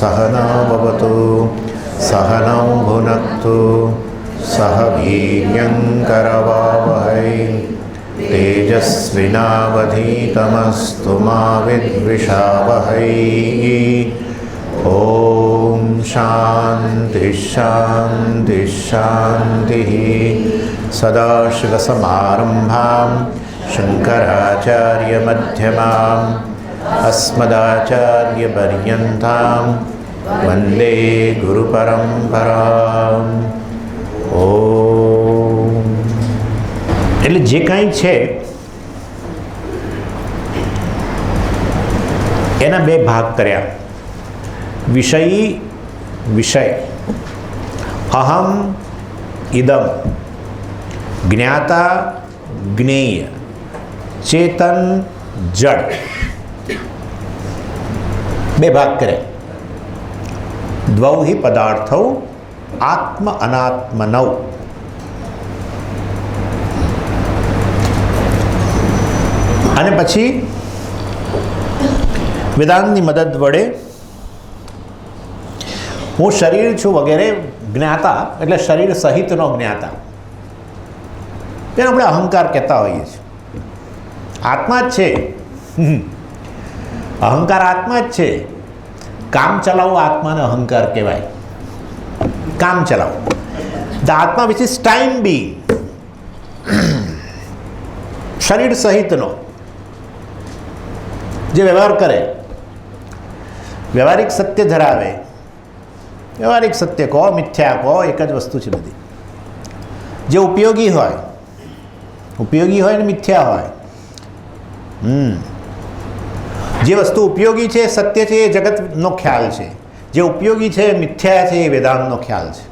सहनौ भवतु सहनौ भुनक्तु सह वीर्यङ्करवावहै तेजस्विनावधीतमस्तु मा विद्विषावहै। ॐ शान्ति शान्ति शान्तिः। सदाशिवसमारम्भां शङ्कराचार्यमध्यमाम् अस्मदाचार्यपर्यन्तां वन्दे गुरुपरम्पराम्। ઓમ એટલે જે કાંઈ છે એના બે ભાગ કર્યા, વિષયી વિષય, અહમ ઇદમ, જ્ઞાતા જ્ઞેય, ચેતન જડ, બે ભાગ કર્યા. દ્વૌ હિ પદાર્થૌ આત્મ અનાત્મનૌ. અને પછી વેદાંતની મદદ વડે હું શરીર છું વગેરે જ્ઞાતા, એટલે શરીર સહિતનો જ્ઞાતા, તેને આપણે અહંકાર કહેતા હોઈએ છીએ. આત્મા જ છે, અહંકાર આત્મા જ છે. કામ ચલાવવું આત્માને અહંકાર કહેવાય. કામ ચલાવો ધ આત્મા વિચ ઇઝ ટાઈમ બી, શરીર સહિતનો જે વ્યવહાર કરે, વ્યવહારિક સત્ય ધરાવે, વ્યવહારિક સત્ય કહો મિથ્યા કહો એક જ વસ્તુ છે બધી. જે ઉપયોગી હોય, ઉપયોગી હોય ને મિથ્યા હોય. જે વસ્તુ ઉપયોગી છે, સત્ય છે, એ જગતનો ખ્યાલ છે. જે ઉપયોગી છે, મિથ્યા છે, એ વેદાંતનો ખ્યાલ છે.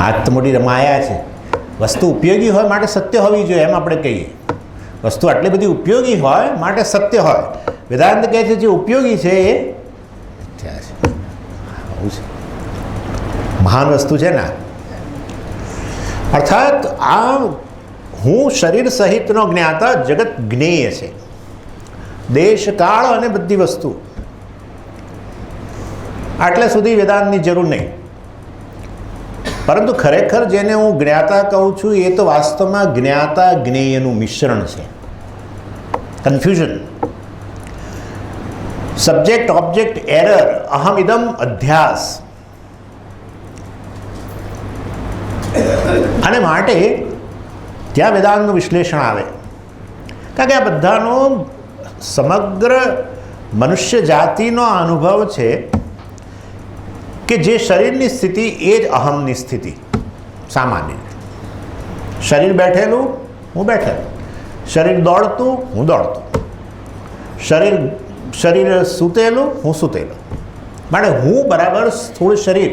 આ તો મોટી માયા છે. વસ્તુ ઉપયોગી હોય માટે સત્ય હોવી જોઈએ એમ આપણે કહીએ. વસ્તુ આટલી બધી ઉપયોગી હોય માટે સત્ય હોય. વેદાંત કહે છે જે ઉપયોગી છે એ મિથ્યા છે. આવું છે, મહાન વસ્તુ છે ને. અર્થાત આ હું શરીર સહિતનો જ્ઞાતા, જગત જ્ઞેય છે. દેશ કાળ અને બધી વસ્તુ, આટલે સુધી વેદાંતની જરૂર નહીં. પરંતુ ખરેખર જેને હું જ્ઞાતા કહું છું એ તો વાસ્તવમાં જ્ઞાતા જ્ઞેયનું મિશ્રણ છે. કન્ફ્યુઝન, સબ્જેક્ટ ઓબ્જેક્ટ એરર, અહમ ઇદમ અધ્યાસ. અને માટે ત્યાં વેદાંતનું વિશ્લેષણ આવે. કારણ કે આ બધાનો સમગ્ર મનુષ્ય જાતિનો અનુભવ છે કે જે શરીરની સ્થિતિ એ જ અહમની સ્થિતિ. સામાન્ય શરીર બેઠેલું, હું બેઠેલું. શરીર દોડતું, હું દોડતું. શરીર સૂતેલું, હું સૂતેલું. માટે હું બરાબર સ્થૂળ શરીર,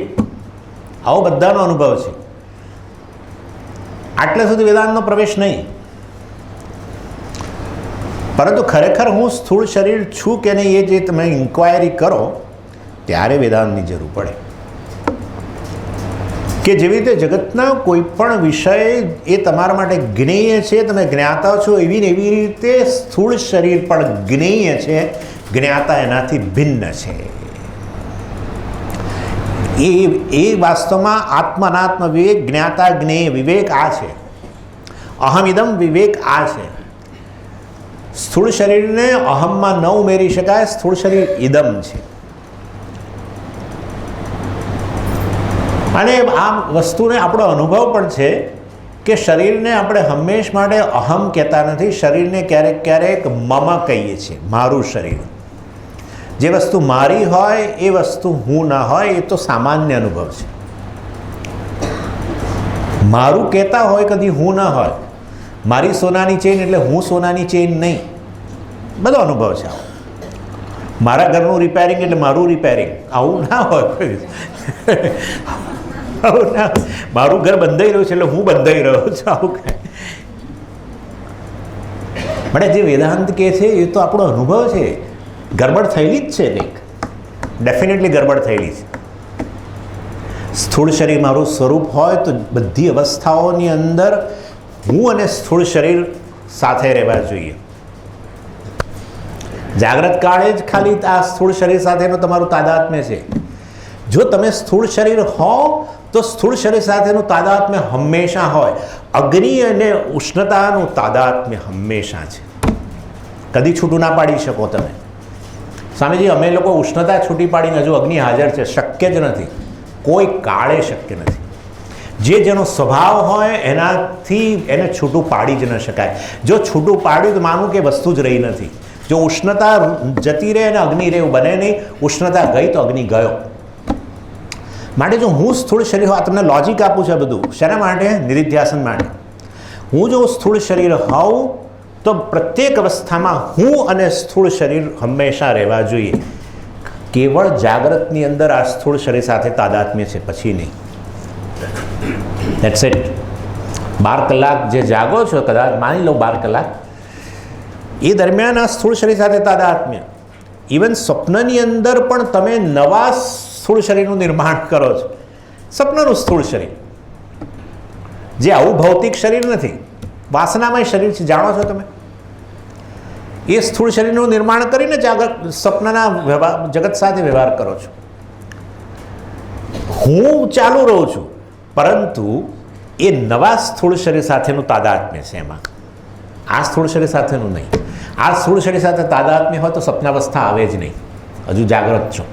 આવો બધાનો અનુભવ છે. આટલે સુધી વેદાંતનો પ્રવેશ નહીં. પરંતુ ખરેખર હું સ્થૂળ શરીર છું કે નહીં એ જે તમે ઇન્ક્વાયરી કરો ત્યારે વેદાંતની જરૂર પડે. કે જેવી રીતે જગતના કોઈ પણ વિષય એ તમારા માટે જ્ઞેય છે, તમે જ્ઞાતા છો, એવી ને એવી રીતે સ્થૂળ શરીર પણ જ્ઞેય છે, જ્ઞાતા એનાથી ભિન્ન છે. એ વાસ્તવમાં આત્મ અનાત્મ વિવેક, જ્ઞાતા જ્ઞેય વિવેક આ છે. અહમિદમ વિવેક આ છે. સ્થૂળ શરીરને અહમમાં ન ઉમેરી શકાય. સ્થૂળ શરીર ઇદમ છે. અને આ વસ્તુને આપણો અનુભવ પણ છે કે શરીરને આપણે હંમેશ માટે અહમ કહેતા નથી. શરીરને ક્યારેક ક્યારેક મમ કહીએ છીએ, મારું શરીર. જે વસ્તુ મારી હોય એ વસ્તુ હું ના હોય, એ તો સામાન્ય અનુભવ છે. મારું કહેતા હોય કદી હું ના હોય. મારી સોનાની ચેન એટલે હું સોનાની ચેન નહીં. બધો અનુભવ છે આવો. મારા ઘરનું રિપેરિંગ એટલે મારું રિપેરિંગ, આવું ના હોય. આવું ના, મારું ઘર બંધાઈ રહ્યું છે એટલે હું બંધાઈ રહ્યો છું, આવું કાંઈ. પણ જે વેદાંત કહે છે એ તો આપણો અનુભવ છે. ગરબડ થયેલી જ છે કંઈક, ડેફિનેટલી ગરબડ થયેલી છે. સ્થૂળ શરીર મારું સ્વરૂપ હોય તો બધી અવસ્થાઓની અંદર હું અને સ્થૂળ શરીર સાથે રહેવા જોઈએ. જાગ્રત કાળે જ ખાલી આ સ્થૂળ શરીર સાથેનું તમારું તાદાત્મ્ય છે. જો તમે સ્થૂળ શરીર હો તો સ્થૂળ શરીર સાથેનું તાદાત્મ્ય હંમેશા હોય. અગ્નિ અને ઉષ્ણતાનું તાદાત્મ્ય હંમેશા છે, કદી છૂટું ના પાડી શકો તમે. સ્વામીજી અમે લોકો ઉષ્ણતા છૂટી પાડીને હજુ અગ્નિ હાજર છે, શક્ય જ નથી, કોઈ કાળે શક્ય નથી. જે જેનો સ્વભાવ હોય એનાથી એને છૂટું પાડી જ ન શકાય. જો છૂટું પાડ્યું તો માનું કે વસ્તુ જ રહી નથી. જો ઉષ્ણતા જતી રહે અને અગ્નિ રહે એવું બને નહીં. ઉષ્ણતા ગઈ તો અગ્નિ ગયો. માટે જો હું સ્થૂળ શરીર આ તમને લોજિક આપું છું બધું શેના માટે? નિધિધ્યાસન માટે. હું જો સ્થૂળ શરીર હોઉં તો પ્રત્યેક અવસ્થામાં હું અને સ્થૂળ શરીર હંમેશા રહેવા જોઈએ. કેવળ જાગ્રતની અંદર આ સ્થૂળ શરીર સાથે તાદાત્મ્ય છે, પછી નહીં. That's it. 12 કલાક જે જાગો છો, કદાચ માની લો 12 કલાક, એ દરમિયાન આ સ્થૂળ શરીર સાથે તાદાત્મ્ય. ઇવન સ્વપ્નની અંદર પણ તમે નવા સ્થૂળ શરીરનું નિર્માણ કરો છો. સ્વપ્નનું સ્થૂળ શરીર જે આવું ભૌતિક શરીર નથી, વાસનામય શરીર છે, જાણો છો તમે. એ સ્થૂળ શરીરનું નિર્માણ કરીને સ્વપ્નના જગત સાથે વ્યવહાર કરો છો. હું ચાલુ રહું છું, પરંતુ એ નવા સ્થૂળ શરીર સાથેનું તાદાત્મ્ય છે એમાં. આ સ્થૂળ શરીર સાથેનું નહીં. આ સ્થૂળ શરીર સાથે તાદાત્મ્ય હોય તો સ્વપ્નાવસ્થા આવે જ નહીં, હજુ જાગ્રત છો.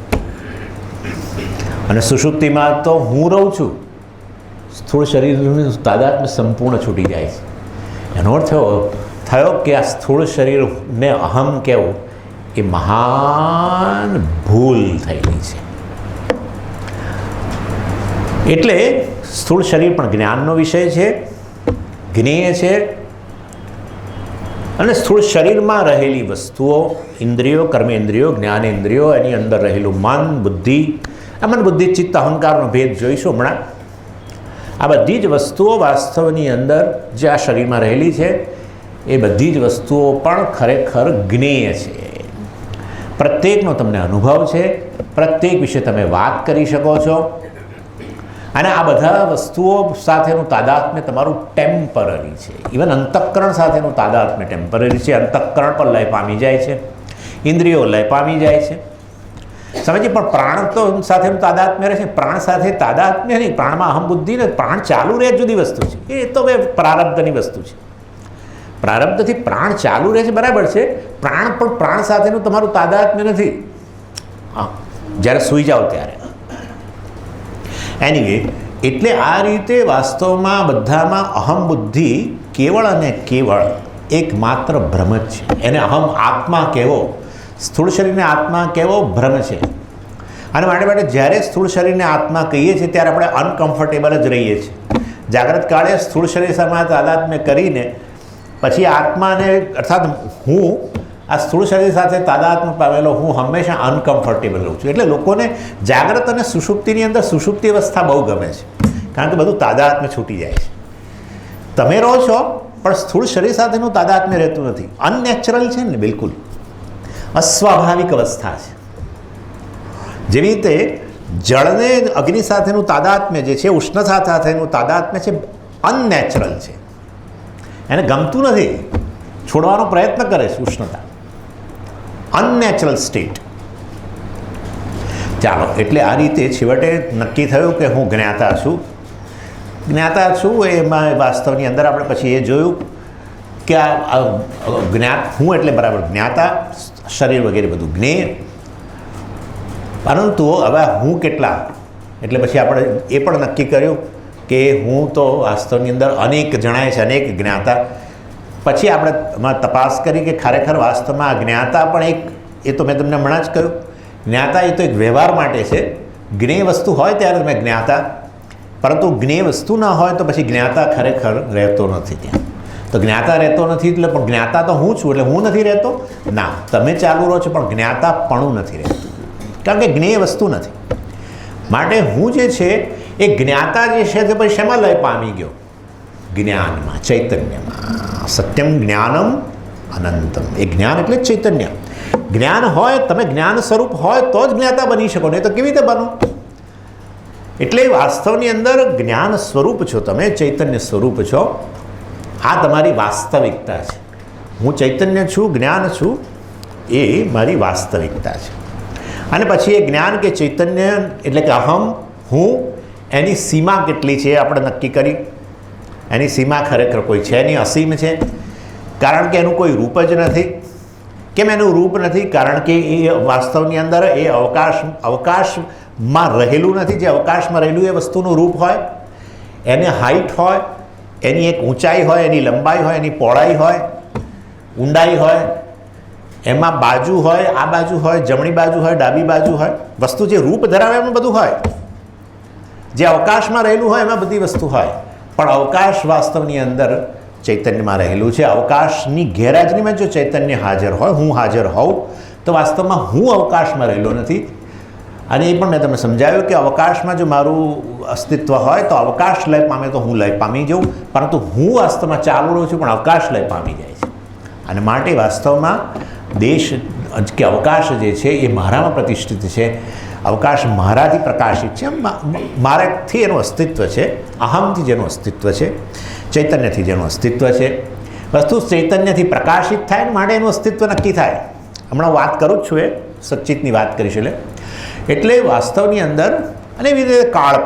અને સુષુપ્તિમાં તો હું રહું છું, સ્થૂળ શરીરનું તાદાત્મ્ય સંપૂર્ણ છૂટી જાય છે. એનો અર્થ થયો કે આ સ્થૂળ શરીરને અહમ કહેવું એ મહાન ભૂલ થયેલી છે. એટલે સ્થૂળ શરીર પણ જ્ઞાનનો વિષય છે, જ્ઞેય છે. અને સ્થૂળ શરીરમાં રહેલી વસ્તુઓ, ઇન્દ્રિયો, કર્મેન્દ્રિયો, જ્ઞાનેન્દ્રિયો, એની અંદર રહેલું મન, બુદ્ધિ, આ મન, બુદ્ધિ, ચિત્ત, અહંકારનો ભેદ જોઈશું હમણાં. આ બધી જ વસ્તુઓ વાસ્તવની અંદર જે આ શરીરમાં રહેલી છે એ બધી જ વસ્તુઓ પણ ખરેખર જ્ઞેય છે. પ્રત્યેકનો તમને અનુભવ છે, પ્રત્યેક વિશે તમે વાત કરી શકો છો. અને આ બધા વસ્તુઓ સાથેનું તાદાત્મ્ય તમારું ટેમ્પરરી છે. ઇવન અંતઃકરણ સાથેનું તાદાત્મ્ય ટેમ્પરરી છે. અંતઃકરણ પર લય પામી જાય છે, ઇન્દ્રિયો લય પામી જાય છે. સમજીએ. પણ પ્રાણ તો સાથેનું તાદાત્મ્ય રહે છે. પ્રાણ સાથે તાદાત્મ્ય નહીં, પ્રાણમાં અહમ બુદ્ધિ ને પ્રાણ ચાલુ રહે જુદી વસ્તુ છે. એ તો હવે પ્રારબ્ધની વસ્તુ છે. પ્રારબ્ધથી પ્રાણ ચાલુ રહે છે બરાબર છે, પ્રાણ પણ પ્રાણ સાથેનું તમારું તાદાત્મ્ય નથી. હા, જ્યારે સૂઈ જાઓ ત્યારે. એનીવે, એટલે આ રીતે વાસ્તવમાં બધામાં અહમ બુદ્ધિ કેવળ અને કેવળ એકમાત્ર ભ્રમ જ છે. એને અહમ આત્મા કહેવો, સ્થૂળ શરીરને આત્મા કહેવો ભ્રમ છે. અને માટે જ્યારે સ્થૂળ શરીરને આત્મા કહીએ છીએ ત્યારે આપણે અનકમ્ફર્ટેબલ જ રહીએ છીએ. જાગ્રત કાળે સ્થૂળ શરીર સાથે તાદાત્મ્ય કરીને પછી આત્માને અર્થાત હું આ સ્થૂળ શરીર સાથે તાદાત્મ્ય પામેલો હું હંમેશા અનકમ્ફર્ટેબલ રહું છું. એટલે લોકોને જાગ્રત અને સુષુપ્તિની અંદર સુષુપ્તિ અવસ્થા બહુ ગમે છે, કારણ કે બધું તાદાત્મ્ય છૂટી જાય છે. તમે રહો છો પણ સ્થૂળ શરીર સાથેનું તાદાત્મ્ય રહેતું નથી. અનનેચરલ છે ને, બિલકુલ અસ્વાભાવિક અવસ્થા છે. જેવી રીતે જળને અગ્નિ સાથેનું તાદાત્મ્ય જે છે, ઉષ્ણતા સાથેનું તાદાત્મ્ય છે, અનનેચરલ છે. એને ગમતું નથી, છોડવાનો પ્રયત્ન કરે છે ઉષ્ણતા. Unnatural state. ચાલો, એટલે આ રીતે છેવટે નક્કી થયું કે હું જ્ઞાતા છું. જ્ઞાતા છું એમાં વાસ્તવની અંદર આપણે પછી એ જોયું કે આ જ્ઞાત હું એટલે બરાબર જ્ઞાતા, શરીર વગેરે બધું જ્ઞેય. પરંતુ હવે હું કેટલા, એટલે પછી આપણે એ પણ નક્કી કર્યું કે હું તો વાસ્તવની અંદર અનેક જણાય છે, અનેક જ્ઞાતા. પછી આપણે એમાં તપાસ કરી કે ખરેખર વાસ્તવમાં આ જ્ઞાતા પણ એક, એ તો મેં તમને હમણાં જ કહ્યું, જ્ઞાતા એ તો એક વ્યવહાર માટે છે. જ્ઞેય વસ્તુ હોય ત્યારે તમે જ્ઞાતા, પરંતુ જ્ઞેય વસ્તુ ના હોય તો પછી જ્ઞાતા ખરેખર રહેતો નથી ત્યાં. તો જ્ઞાતા રહેતો નથી એટલે પણ જ્ઞાતા તો હું છું એટલે હું નથી રહેતો ના, તમે ચાલુ રહો છો પણ જ્ઞાતાપણું નથી રહેતું, કારણ કે જ્ઞેય વસ્તુ નથી. માટે હું જે છે એ જ્ઞાતા જે છે તે પછી શેમાં લય પામી ગયો? જ્ઞાનમાં, ચૈતન્યમાં. સત્યમ જ્ઞાનમ અનંતમ. એ જ્ઞાન એટલે ચૈતન્ય. જ્ઞાન હોય, તમે જ્ઞાન સ્વરૂપ હોય તો જ જ્ઞાતા બની શકો, નહીં તો કેવી રીતે બનો? એટલે વાસ્તવની અંદર જ્ઞાન સ્વરૂપ છો તમે, ચૈતન્ય સ્વરૂપ છો. આ તમારી વાસ્તવિકતા છે. હું ચૈતન્ય છું, જ્ઞાન છું, એ મારી વાસ્તવિકતા છે. અને પછી એ જ્ઞાન કે ચૈતન્ય એટલે કે અહમ, હું, એની સીમા કેટલી છે એ આપણે નક્કી કરી. એની સીમા ખરેખર કોઈ છે નહીં, અસીમ છે. કારણ કે એનું કોઈ રૂપ જ નથી. કેમ એનું રૂપ નથી? કારણ કે એ વાસ્તવની અંદર એ અવકાશમાં રહેલું નથી. જે અવકાશમાં રહેલું એ વસ્તુનું રૂપ હોય, એને હાઈટ હોય, એની એક ઊંચાઈ હોય, એની લંબાઈ હોય, એની પહોળાઈ હોય, ઊંડાઈ હોય, એમાં બાજુ હોય, આ બાજુ હોય, જમણી બાજુ હોય, ડાબી બાજુ હોય. વસ્તુ જે રૂપ ધરાવે એમાં બધું હોય. જે અવકાશમાં રહેલું હોય એમાં બધી વસ્તુ હોય. પણ અવકાશ વાસ્તવની અંદર ચૈતન્યમાં રહેલું છે. અવકાશની ગેરહાજરીમાં જો ચૈતન્ય હાજર હોય, હું હાજર હોઉં, તો વાસ્તવમાં હું અવકાશમાં રહેલો નથી. અને એ પણ મેં તમને સમજાવ્યું કે અવકાશમાં જો મારું અસ્તિત્વ હોય તો અવકાશ લય પામે તો હું લય પામી જાઉં, પરંતુ હું વાસ્તવમાં ચાલુ રહું છું પણ અવકાશ લય પામી જાય છે. અને માટે વાસ્તવમાં દેશ કે અવકાશ જે છે એ મારામાં પ્રતિષ્ઠિત છે. અવકાશ મારાથી પ્રકાશિત છે, મારાથી એનું અસ્તિત્વ છે, અહમથી જેનું અસ્તિત્વ છે, ચૈતન્યથી જેનું અસ્તિત્વ છે. વસ્તુ ચૈતન્યથી પ્રકાશિત થાય ને માટે એનું અસ્તિત્વ નક્કી થાય. હમણાં વાત કરું જ છું, એ સચ્ચિતની વાત કરીશ. એટલે વાસ્તવની અંદર અને એવી રીતે કાળ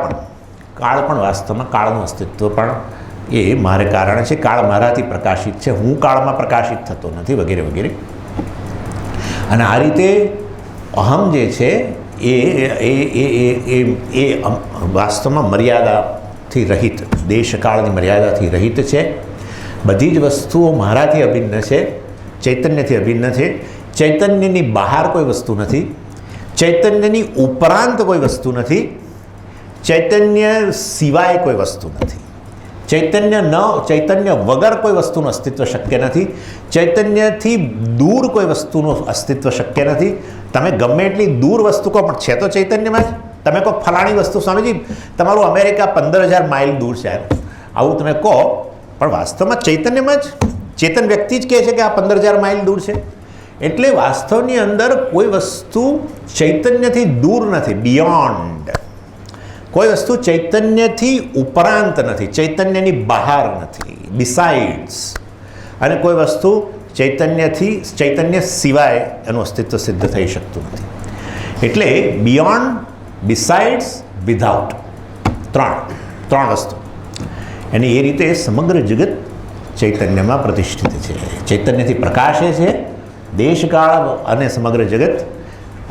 પણ વાસ્તવમાં કાળનું અસ્તિત્વ પણ એ મારે કારણ છે. કાળ મારાથી પ્રકાશિત છે, હું કાળમાં પ્રકાશિત થતો નથી, વગેરે વગેરે. અને આ રીતે અહમ જે છે એ વાસ્તવમાં મર્યાદાથી રહિત, દેશકાળની મર્યાદાથી રહિત છે. બધી જ વસ્તુઓ મારાથી અભિન્ન છે, ચૈતન્યથી અભિન્ન છે. ચૈતન્યની બહાર કોઈ વસ્તુ નથી, ચૈતન્યની ઉપરાંત કોઈ વસ્તુ નથી, ચૈતન્ય સિવાય કોઈ વસ્તુ નથી. ચૈતન્ય વગર કોઈ વસ્તુનું અસ્તિત્વ શક્ય નથી. ચૈતન્યથી દૂર કોઈ વસ્તુનું અસ્તિત્વ શક્ય નથી. તમે ગમે એટલી દૂર વસ્તુ કહો પણ છે તો ચૈતન્યમાં જ. તમે કહો ફલાણી વસ્તુ, સ્વામીજી તમારું અમેરિકા 15,000 માઇલ દૂર છે, આવું તમે કહો, પણ વાસ્તવમાં ચૈતન્યમાં જ ચેતન વ્યક્તિ જ કહે છે કે આ 15,000 માઇલ દૂર છે. એટલે વાસ્તવની અંદર કોઈ વસ્તુ ચૈતન્યથી દૂર નથી, બિયોન્ડ. કોઈ વસ્તુ ચૈતન્યથી ઉપરાંત નથી, ચૈતન્યની બહાર નથી, બિસાઇડ્સ. અને કોઈ વસ્તુ ચૈતન્ય સિવાય એનું અસ્તિત્વ સિદ્ધ થઈ શકતું નથી. એટલે બિયોન્ડ, બિસાઇડ્સ, વિધાઉટ, ત્રણ વસ્તુ. અને એ રીતે સમગ્ર જગત ચૈતન્યમાં પ્રતિષ્ઠિત છે, ચૈતન્યથી પ્રકાશે છે. દેશકાળ અને સમગ્ર જગત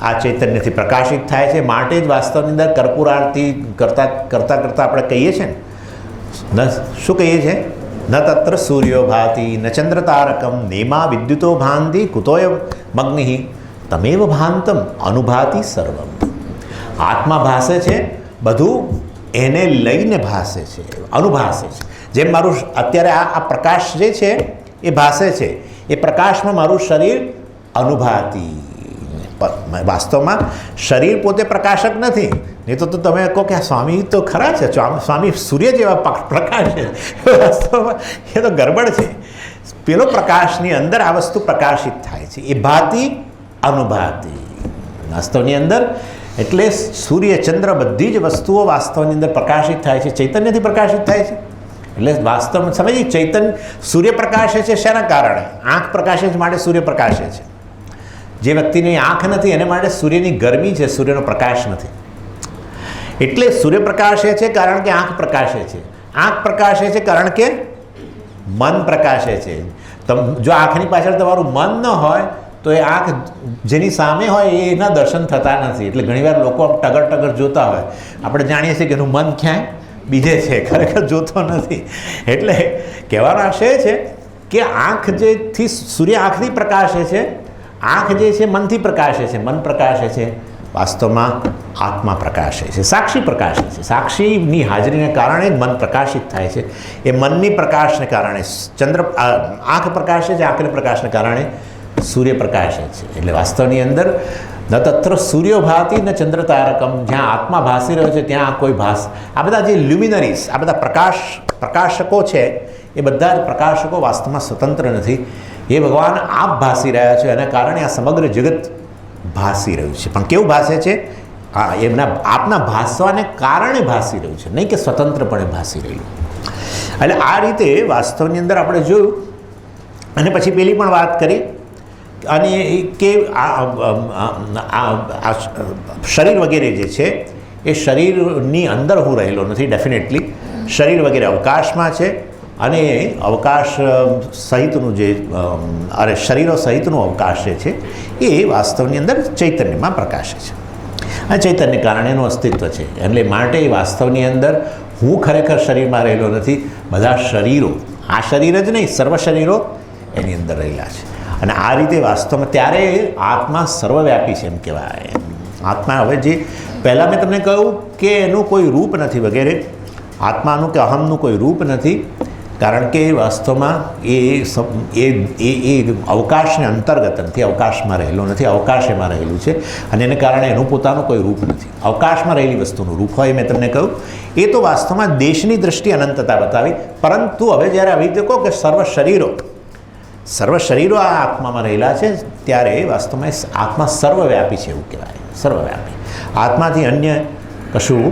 આ ચૈતન્યથી પ્રકાશિત થાય છે. માટે જ વાસ્તવની અંદર કર્પૂર આરતી કરતાં આપણે કહીએ છીએ ને, શું કહીએ છીએ? ન તત્ર સૂર્યો ભાતિ ન ચંદ્ર તારકમ નેમા વિદ્યુતો ભાંતિ કુતોય મગ્નિ તમેવ ભાંતમ અનુભાતિ સર્વમ. આત્મા ભાસે છે, બધું એને લઈને ભાસે છે, અનુભાસે છે. જેમ મારું અત્યારે આ પ્રકાશ જે છે એ ભાસે છે, એ પ્રકાશમાં મારું શરીર અનુભાતિ. વાસ્તવમાં શરીર પોતે પ્રકાશક નથી. નહીં તો તમે કહો કે સ્વામી તો ખરા છે, સ્વામી સૂર્ય જેવા પ્રકાશ છે. વાસ્તવમાં એ તો ગરબડ છે. પેલો પ્રકાશની અંદર આ વસ્તુ પ્રકાશિત થાય છે, એ ભાતિ અનુભાતિ વાસ્તવની અંદર. એટલે સૂર્ય, ચંદ્ર, બધી જ વસ્તુઓ વાસ્તવની અંદર પ્રકાશિત થાય છે, ચૈતન્યથી પ્રકાશિત થાય છે. એટલે વાસ્તવમાં સમજીએ, સૂર્ય પ્રકાશે છે શેના કારણે? આંખ પ્રકાશે છે માટે સૂર્ય પ્રકાશે છે. જે વ્યક્તિની આંખ નથી એને માટે સૂર્યની ગરમી છે, સૂર્યનો પ્રકાશ નથી. એટલે સૂર્ય પ્રકાશે છે કારણ કે આંખ પ્રકાશે છે. આંખ પ્રકાશે છે કારણ કે મન પ્રકાશે છે. જો આંખની પાછળ તમારું મન ન હોય તો એ આંખ જેની સામે હોય એના દર્શન થતા નથી. એટલે ઘણીવાર લોકો ટગર જોતા હોય, આપણે જાણીએ છીએ કે એનું મન ક્યાંય બીજે છે, ખરેખર જોતો નથી. એટલે કહેવાનો આશય છે કે આંખ જેથી સૂર્ય આંખથી પ્રકાશે છે, આંખ જે છે મનથી પ્રકાશે છે, મન પ્રકાશે છે, વાસ્તવમાં આત્મા પ્રકાશે છે, સાક્ષી પ્રકાશે છે. સાક્ષીની હાજરીને કારણે મન પ્રકાશિત થાય છે. એ મનની પ્રકાશને કારણે આંખ પ્રકાશે છે, આંખના પ્રકાશને કારણે સૂર્ય પ્રકાશે છે. એટલે વાસ્તવની અંદર ન તત્ર સૂર્યો ભાતિ ન ચંદ્ર તારકમ. જ્યાં આત્મા ભાસી રહ્યો છે ત્યાં કોઈ ભાસ. આ બધા જે લ્યુમિનરીઝ, આ બધા પ્રકાશકો છે, એ બધા જ પ્રકાશકો વાસ્તવમાં સ્વતંત્ર નથી. એ ભગવાન આપ ભાસી રહ્યા છે, એના કારણે આ સમગ્ર જગત ભાસી રહ્યું છે. પણ કેવું ભાસે છે? આપના ભાસવાને કારણે ભાસી રહ્યું છે, નહીં કે સ્વતંત્રપણે ભાસી રહ્યું. એટલે આ રીતે વાસ્તવની અંદર આપણે જોયું. અને પછી પેલી પણ વાત કરી, અને કે શરીર વગેરે જે છે એ શરીરની અંદર હું રહેલો નથી. ડેફિનેટલી શરીર વગેરે અવકાશમાં છે અને અવકાશ સહિતનું જે શરીરો સહિતનું અવકાશ જે છે એ વાસ્તવની અંદર ચૈતન્યમાં પ્રકાશે છે. આ ચૈતન્ય કારણે એનું અસ્તિત્વ છે. એટલે માટે એ વાસ્તવની અંદર હું ખરેખર શરીરમાં રહેલો નથી. બધા શરીરો, આ શરીર જ નહીં, સર્વ શરીરો એની અંદર રહેલા છે. અને આ રીતે વાસ્તવમાં ત્યારે આત્મા સર્વવ્યાપી છે એમ કહેવાય. આત્મા હવે જે પહેલાં મેં તમને કહ્યું કે એનું કોઈ રૂપ નથી વગેરે, આત્માનું કે અહમનું કોઈ રૂપ નથી, કારણ કે વાસ્તવમાં એ અવકાશને અંતર્ગત નથી, અવકાશમાં રહેલો નથી, અવકાશ એમાં રહેલું છે અને એને કારણે એનું પોતાનું કોઈ રૂપ નથી. અવકાશમાં રહેલી વસ્તુનું રૂપ હોય મેં તમને કહ્યું એ તો વાસ્તવમાં દેશની દૃષ્ટિએ અનંતતા બતાવી. પરંતુ હવે જ્યારે આવી રીતે કહો કે સર્વ શરીરો આ આત્મામાં રહેલા છે ત્યારે વાસ્તવમાં આત્મા સર્વવ્યાપી છે એવું કહેવાય. સર્વવ્યાપી આત્માથી અન્ય કશું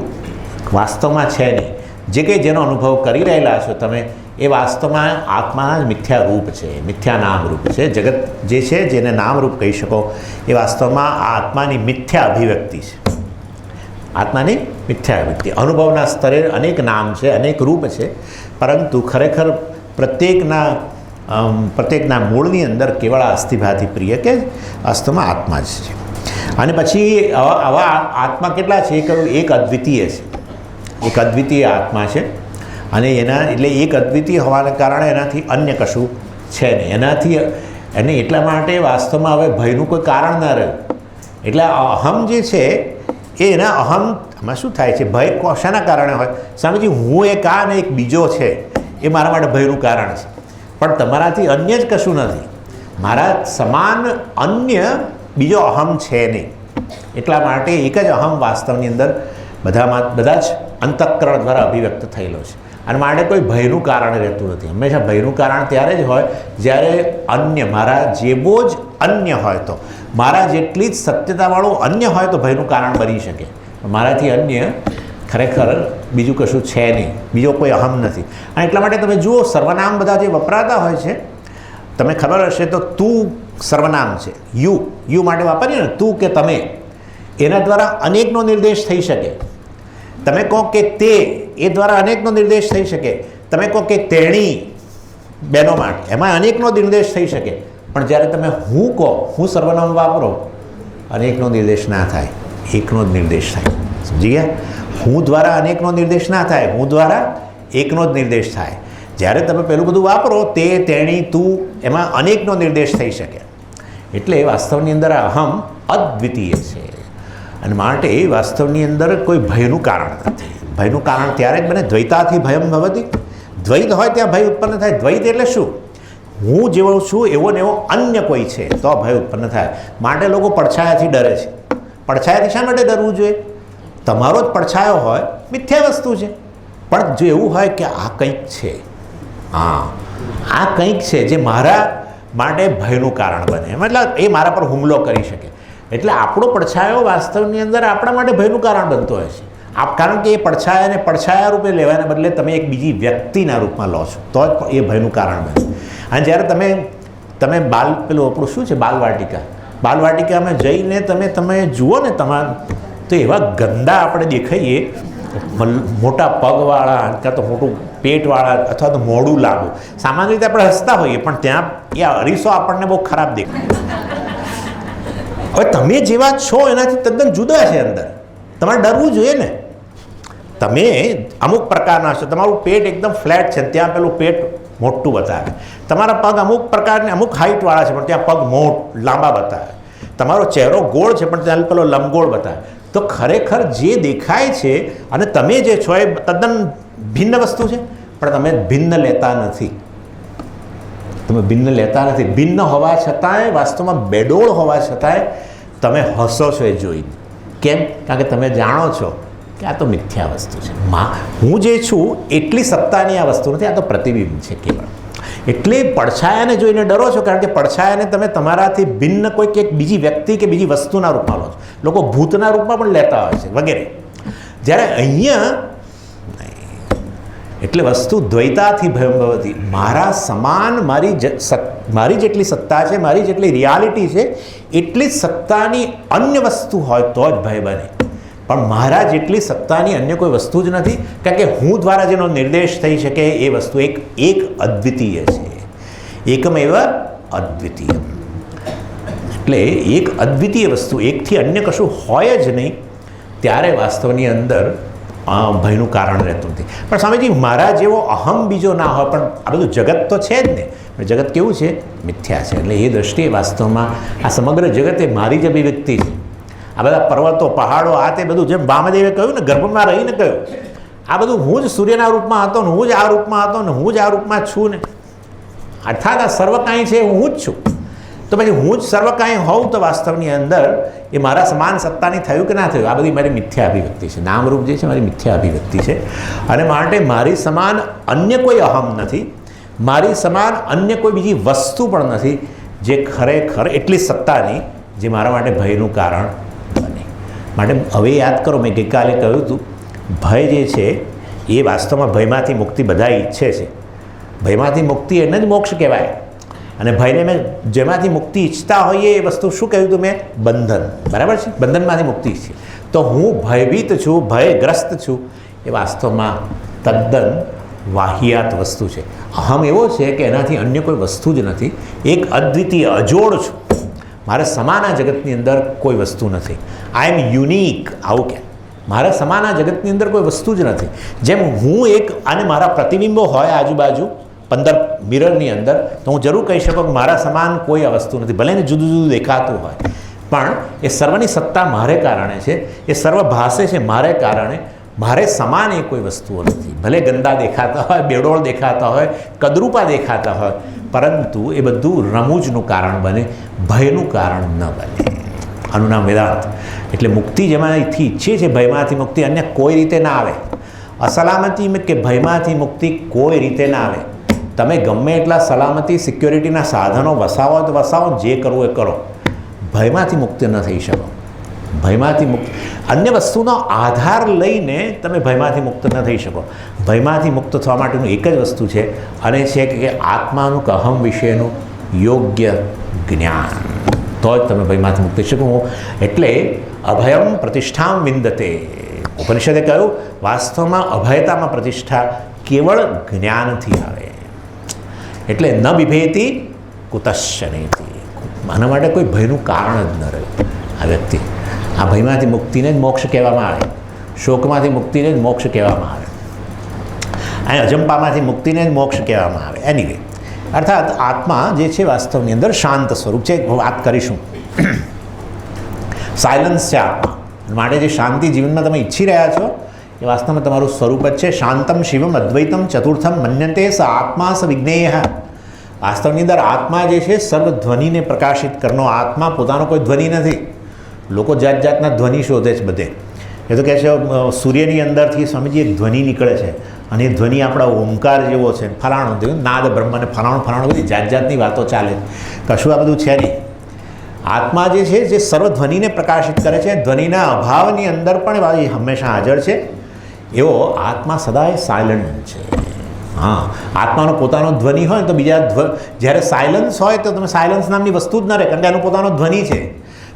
વાસ્તવમાં છે નહીં. જે કંઈ જેનો અનુભવ કરી રહેલા છો તમે એ વાસ્તવમાં આત્માના જ મિથ્યા રૂપ છે, મિથ્યા નામ રૂપ છે. જગત જે છે જેને નામરૂપ કહી શકો એ વાસ્તવમાં આ આત્માની મિથ્યા અભિવ્યક્તિ છે. આત્માની મિથ્યા અભિવ્યક્તિ અનુભવના સ્તરે અનેક નામ છે, અનેક રૂપ છે, પરંતુ ખરેખર પ્રત્યેકના મૂળની અંદર કેવળ અસ્થિભાતિ પ્રિય કે વાસ્તવમાં આત્મા જ છે. અને પછી આવા આત્મા કેટલા છે એ કહ્યું એક અદ્વિતીય છે. એક અદ્વિતીય આત્મા છે અને એટલે એક અદ્વિતીય હોવાને કારણે એનાથી અન્ય કશું છે નહીં. એને એટલા માટે વાસ્તવમાં હવે ભયનું કોઈ કારણ ના રહ્યું. એટલે અહમ જે છે એ એના અહમમાં શું થાય છે, ભય શાના કારણે હોય? સ્વામીજી હું એક આ ને એક બીજો છે એ મારા માટે ભયનું કારણ છે, પણ તમારાથી અન્ય જ કશું નથી. મારા સમાન અન્ય બીજો અહમ છે નહીં. એટલા માટે એક જ અહમ વાસ્તવની અંદર બધા જ અંતઃકરણ દ્વારા અભિવ્યક્ત થયેલો છે. અને માટે કોઈ ભયનું કારણ રહેતું નથી. હંમેશા ભયનું કારણ ત્યારે જ હોય જ્યારે અન્ય મારા જેવો જ અન્ય હોય, તો મારા જેટલી જ સત્યતાવાળું અન્ય હોય તો ભયનું કારણ બની શકે. મારાથી અન્ય ખરેખર બીજું કશું છે નહીં, બીજો કોઈ અહમ નથી. અને એટલા માટે તમે જુઓ સર્વનામ બધા જે વપરાતા હોય છે, તમને ખબર હશે તો તું સર્વનામ છે. યુ માટે વાપરીએ ને તું કે તમે, એના દ્વારા અનેકનો નિર્દેશ થઈ શકે. તમે કહો કે તે, એ દ્વારા અનેકનો નિર્દેશ થઈ શકે. તમે કહો કે તેણી, બહેનો માટે, એમાં અનેકનો નિર્દેશ થઈ શકે. પણ જ્યારે તમે હું કહો, હું સર્વનામ વાપરો, અનેકનો નિર્દેશ ના થાય, એકનો જ નિર્દેશ થાય. સમજી ગયા? હું દ્વારા અનેકનો નિર્દેશ ના થાય, હું દ્વારા એકનો જ નિર્દેશ થાય. જ્યારે તમે પેલું બધું વાપરો તે, તેણી, તું, એમાં અનેકનો નિર્દેશ થઈ શકે. એટલે વાસ્તવની અંદર અહમ અદ્વિતીય છે અને માટે વાસ્તવની અંદર કોઈ ભયનું કારણ નથી. ભયનું કારણ ત્યારે જ બને દ્વૈતાથી ભયમ ભવતી. દ્વૈત હોય ત્યાં ભય ઉત્પન્ન થાય. દ્વૈત એટલે શું? હું જેવો છું એવો ને એવો અન્ય કોઈ છે તો ભય ઉત્પન્ન થાય. માટે લોકો પડછાયાથી ડરે છે. પડછાયાથી શા માટે ડરવું જોઈએ? તમારો જ પડછાયો હોય, મિથ્યા વસ્તુ છે, પણ જો એવું હોય કે આ કંઈક છે, આ કંઈક છે જે મારા માટે ભયનું કારણ બને, મતલબ એ મારા પર હુમલો કરી શકે, એટલે આપણો પડછાયો વાસ્તવની અંદર આપણા માટે ભયનું કારણ બનતો હોય છે. કારણ કે એ પડછાયાને પડછાયા રૂપે લેવાને બદલે તમે એક બીજી વ્યક્તિના રૂપમાં લો છો તો જ એ ભયનું કારણ બને. અને જ્યારે તમે પેલું આપણું શું છે બાલવાટિકામાં જઈને તમે જુઓ ને તો એવા ગંદા આપણે દેખાઈએ, મોટા પગવાળા કાં તો મોટું પેટવાળા અથવા તો મોડું લાંબુ. સામાન્ય રીતે આપણે હસતા હોઈએ પણ ત્યાં એ અરીસો આપણને બહુ ખરાબ દેખાય. હવે તમે જેવા છો એનાથી તદ્દન જુદા છે અંદર. તમારે ડરવું જોઈએ ને. તમે અમુક પ્રકારના છો, તમારું પેટ એકદમ ફ્લેટ છે ત્યાં પેલું પેટ મોટું બતાવે. તમારા પગ અમુક પ્રકારની અમુક હાઇટવાળા છે પણ ત્યાં પગ લાંબા બતાવે. તમારો ચહેરો ગોળ છે પણ ત્યાં પેલો લંબગોળ બતાવે. તો ખરેખર જે દેખાય છે અને તમે જે છો એ તદ્દન ભિન્ન વસ્તુ છે, પણ તમે ભિન્ન લેતા નથી. ભિન્ન હોવા છતાંય વાસ્તવમાં બેડોળ હોવા છતાંય તમે હસો છો એ જોઈને. કેમ? કારણ કે તમે જાણો છો કે આ તો મિથ્યા વસ્તુ છે. હું જે છું એટલી સત્તાની આ વસ્તુ નથી, આ તો પ્રતિબિંબ છે કેવળ. એટલે પડછાયાને જોઈને ડરો છો કારણ કે પડછાયાને તમે તમારાથી ભિન્ન કોઈક એક બીજી વ્યક્તિ કે બીજી વસ્તુના રૂપમાં લો છો. લોકો ભૂતના રૂપમાં પણ લેતા હોય છે વગેરે. જ્યારે અહીંયા એટલે વસ્તુ દ્વૈતાથી ભયમ ભવતી. મારા સમાન મારી જેટલી સત્તા છે, મારી જેટલી રિયાલિટી છે, એટલી જ સત્તાની અન્ય વસ્તુ હોય તો જ ભય બને. પણ મારા જેટલી સત્તાની અન્ય કોઈ વસ્તુ જ નથી, કારણ કે હું દ્વારા જેનો નિર્દેશ થઈ શકે એ વસ્તુ એક અદ્વિતીય છે. એકમેવ અદ્વિતીય. એટલે એક અદ્વિતીય વસ્તુ, એકથી અન્ય કશું હોય જ નહીં, ત્યારે વાસ્તવની અંદર ભયનું કારણ રહેતું નથી. પણ સ્વામીજી, મારા જેવો અહમ બીજો ના હોય, પણ આ બધું જગત તો છે જ ને. જગત કેવું છે? મિથ્યા છે. એટલે એ દૃષ્ટિએ વાસ્તવમાં આ સમગ્ર જગત એ મારી જ અભિવ્યક્તિ છે. આ બધા પર્વતો, પહાડો, આ તે બધું જેમ વામદેવે કહ્યું ને, ગર્ભમાં રહીને કહ્યું, આ બધું હું જ સૂર્યના રૂપમાં હતો ને, હું જ આ રૂપમાં હતો ને, હું જ આ રૂપમાં છું ને. અર્થાત આ સર્વ કાંઈ છે હું જ છું. તો પછી હું જ સર્વ કાંઈ હોઉં તો વાસ્તવની અંદર એ મારા સમાન સત્તાની થયું કે ના થયું, આ બધી મારી મિથ્યા અભિવ્યક્તિ છે. નામરૂપ જે છે મારી મિથ્યા અભિવ્યક્તિ છે. અને માટે મારી સમાન અન્ય કોઈ અહમ નથી, મારી સમાન અન્ય કોઈ બીજી વસ્તુ પણ નથી જે ખરેખર એટલી સત્તાની જે મારા માટે ભયનું કારણ બને. માટે હવે યાદ કરો, મેં ગઈકાલે કહ્યું હતું, ભય જે છે એ વાસ્તવમાં ભયમાંથી મુક્તિ બધા ઈચ્છે છે. ભયમાંથી મુક્તિ એને જ મોક્ષ કહેવાય. અને ભયને મેં જેમાંથી મુક્તિ ઈચ્છતા હોઈએ એ વસ્તુ શું કહ્યું હતું મેં? બંધન. બરાબર છે? બંધનમાંથી મુક્તિ છે. તો હું ભયભીત છું, ભયગ્રસ્ત છું, એ વાસ્તવમાં તદ્દન વાહિયાત વસ્તુ છે. અહમ એવો છે કે એનાથી અન્ય કોઈ વસ્તુ જ નથી. એક અદ્વિતીય અજોડ છું. મારે સમાના જગતની અંદર કોઈ વસ્તુ નથી. આઈ એમ યુનિક. આવું કે મારે સમાના જગતની અંદર કોઈ વસ્તુ જ નથી. જેમ હું એક અને મારા પ્રતિબિંબો હોય આજુબાજુ 15 મિરરની અંદર, તો હું જરૂર કહી શકું કે મારા સમાન કોઈ વસ્તુ નથી. ભલે ને જુદું જુદું દેખાતું હોય, પણ એ સર્વની સત્તા મારે કારણે છે. એ સર્વ ભાસે છે મારે કારણે. મારે સમાન એ કોઈ વસ્તુઓ નથી. ભલે ગંદા દેખાતા હોય, બેડોળ દેખાતા હોય, કદરૂપા દેખાતા હોય, પરંતુ એ બધું રમૂજનું કારણ બને, ભયનું કારણ ન બને. આનું નામ વેદાંત. એટલે મુક્તિ જેમાંથી ઈચ્છીએ છીએ, ભયમાંથી મુક્તિ અન્ય કોઈ રીતે ના આવે. અસલામતી કે ભયમાંથી મુક્તિ કોઈ રીતે ના આવે. તમે ગમે એટલા સલામતી, સિક્યોરિટીના સાધનો વસાવો તો વસાવો, જે કરવું એ કરો, ભયમાંથી મુક્ત ન થઈ શકો. ભયમાંથી મુક્ત અન્ય વસ્તુનો આધાર લઈને તમે ભયમાંથી મુક્ત ન થઈ શકો. ભયમાંથી મુક્ત થવા માટેનું એક જ વસ્તુ છે, અને છે કે આત્માનું કે અહમ વિશેનું યોગ્ય જ્ઞાન. તો જ તમે ભયમાંથી મુક્ત થઈ શકો. એટલે અભયમ પ્રતિષ્ઠામ વિંદતે. ઉપનિષદે કહ્યું, વાસ્તવમાં અભયતામાં પ્રતિષ્ઠા કેવળ જ્ઞાનથી આવે. એટલે ન બિભેતી કુતશ્ચનેતી. આના માટે કોઈ ભયનું કારણ જ ન રહ્યું. આ વ્યક્તિ આ ભયમાંથી મુક્તિને જ મોક્ષ કહેવામાં આવે, શોકમાંથી મુક્તિને જ મોક્ષ કહેવામાં આવે, અને અજંપામાંથી મુક્તિને જ મોક્ષ કહેવામાં આવે. એનીવે, અર્થાત આત્મા જે છે વાસ્તવની અંદર શાંત સ્વરૂપ છે. વાત કરીશું, સાયલન્સ છે આત્મા. માટે જે શાંતિ જીવનમાં તમે ઈચ્છી રહ્યા છો એ વાસ્તવમાં તમારું સ્વરૂપ જ છે. શાંતમ શિવમ અદ્વૈતમ ચતુર્થમ મન્યંતે સ આત્મા સ વિજ્ઞેય. વાસ્તવની અંદર આત્મા જે છે સર્વ ધ્વનિને પ્રકાશિત કરનો આત્મા. પોતાનો કોઈ ધ્વનિ નથી. લોકો જાત જાતના ધ્વનિ શોધે છે બધે. એ તો કહે છે સૂર્યની અંદરથી સ્વામીજી એક ધ્વનિ નીકળે છે, અને એ ધ્વનિ આપણા ઓમકાર જેવો છે, ફલાણો થયું નાદ બ્રહ્મને ફલાણું બધી જાત જાતની વાતો ચાલે. કશું આ બધું છે નહીં. આત્મા જે છે જે સર્વ ધ્વનિને પ્રકાશિત કરે છે, ધ્વનિના અભાવની અંદર પણ એ હંમેશા હાજર છે. એવો આત્મા સદાય સાયલન્ટ છે. હા, આત્માનો પોતાનો ધ્વનિ હોય તો બીજા જ્યારે સાયલન્સ હોય તો તમે સાયલન્સ નામની વસ્તુ જ ન રહે, કારણ કે એનો પોતાનો ધ્વનિ છે.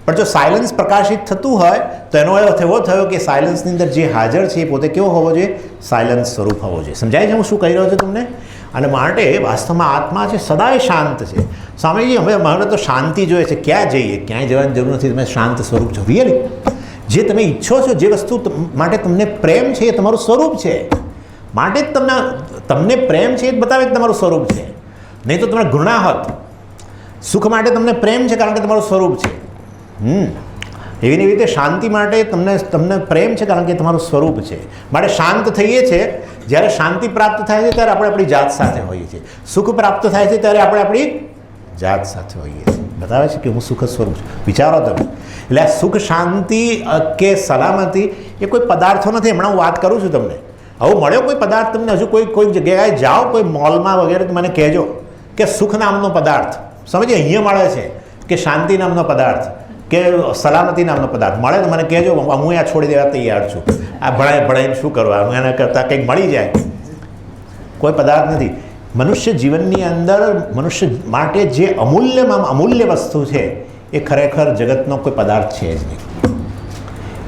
પણ જો સાયલન્સ પ્રકાશિત થતું હોય તો એનો અર્થ એવો થયો કે સાયલન્સની અંદર જે હાજર છે એ પોતે કેવો હોવો જોઈએ? સાયલન્સ સ્વરૂપ હોવો જોઈએ. સમજાય છે હું શું કહી રહ્યો છું તમને? અને માટે વાસ્તવમાં આત્મા છે સદાય શાંત છે. સ્વામીજી, હવે મારે તો શાંતિ જોઈએ છે. ક્યાં જઈએ? ક્યાંય જવાની જરૂર નથી. તમે શાંત સ્વરૂપ છો. રિયલી જે તમે ઈચ્છો છો, જે વસ્તુ માટે તમને પ્રેમ છે એ તમારું સ્વરૂપ છે. માટે જ તમને પ્રેમ છે એ જ બતાવે કે તમારું સ્વરૂપ છે. નહીં તો તમને ઘૃણા હોત. સુખ માટે તમને પ્રેમ છે કારણ કે તમારું સ્વરૂપ છે. એવી રીતે શાંતિ માટે તમને પ્રેમ છે કારણ કે તમારું સ્વરૂપ છે. માટે શાંત થઈએ છીએ. જ્યારે શાંતિ પ્રાપ્ત થાય છે ત્યારે આપણે આપણી જાત સાથે હોઈએ છીએ. સુખ પ્રાપ્ત થાય છે ત્યારે આપણે આપણી જાત સાથે હોઈએ છીએ. બતાવે છે કે હું સુખ સ્વરૂપ છું. વિચારો તમે. એટલે આ સુખ, શાંતિ કે સલામતી એ કોઈ પદાર્થો નથી. હમણાં હું વાત કરું છું તમને. હવે મળ્યો કોઈ પદાર્થ તમને, હજુ કોઈ જગ્યાએ જાઓ, કોઈ મોલમાં વગેરે, તો મને કહેજો કે સુખ નામનો પદાર્થ સમજે અહીંયા મળે છે, કે શાંતિ નામનો પદાર્થ, કે સલામતી નામનો પદાર્થ મળે તો મને કહેજો. હું આ છોડી દેવા તૈયાર છું. આ ભણાઈને શું કરવાનું? એના કરતાં કંઈક મળી જાય કોઈ પદાર્થ નથી. મનુષ્ય જીવનની અંદર મનુષ્ય માટે જે અમૂલ્યમાં અમૂલ્ય વસ્તુ છે એ ખરેખર જગતનો કોઈ પદાર્થ છે જ નહીં.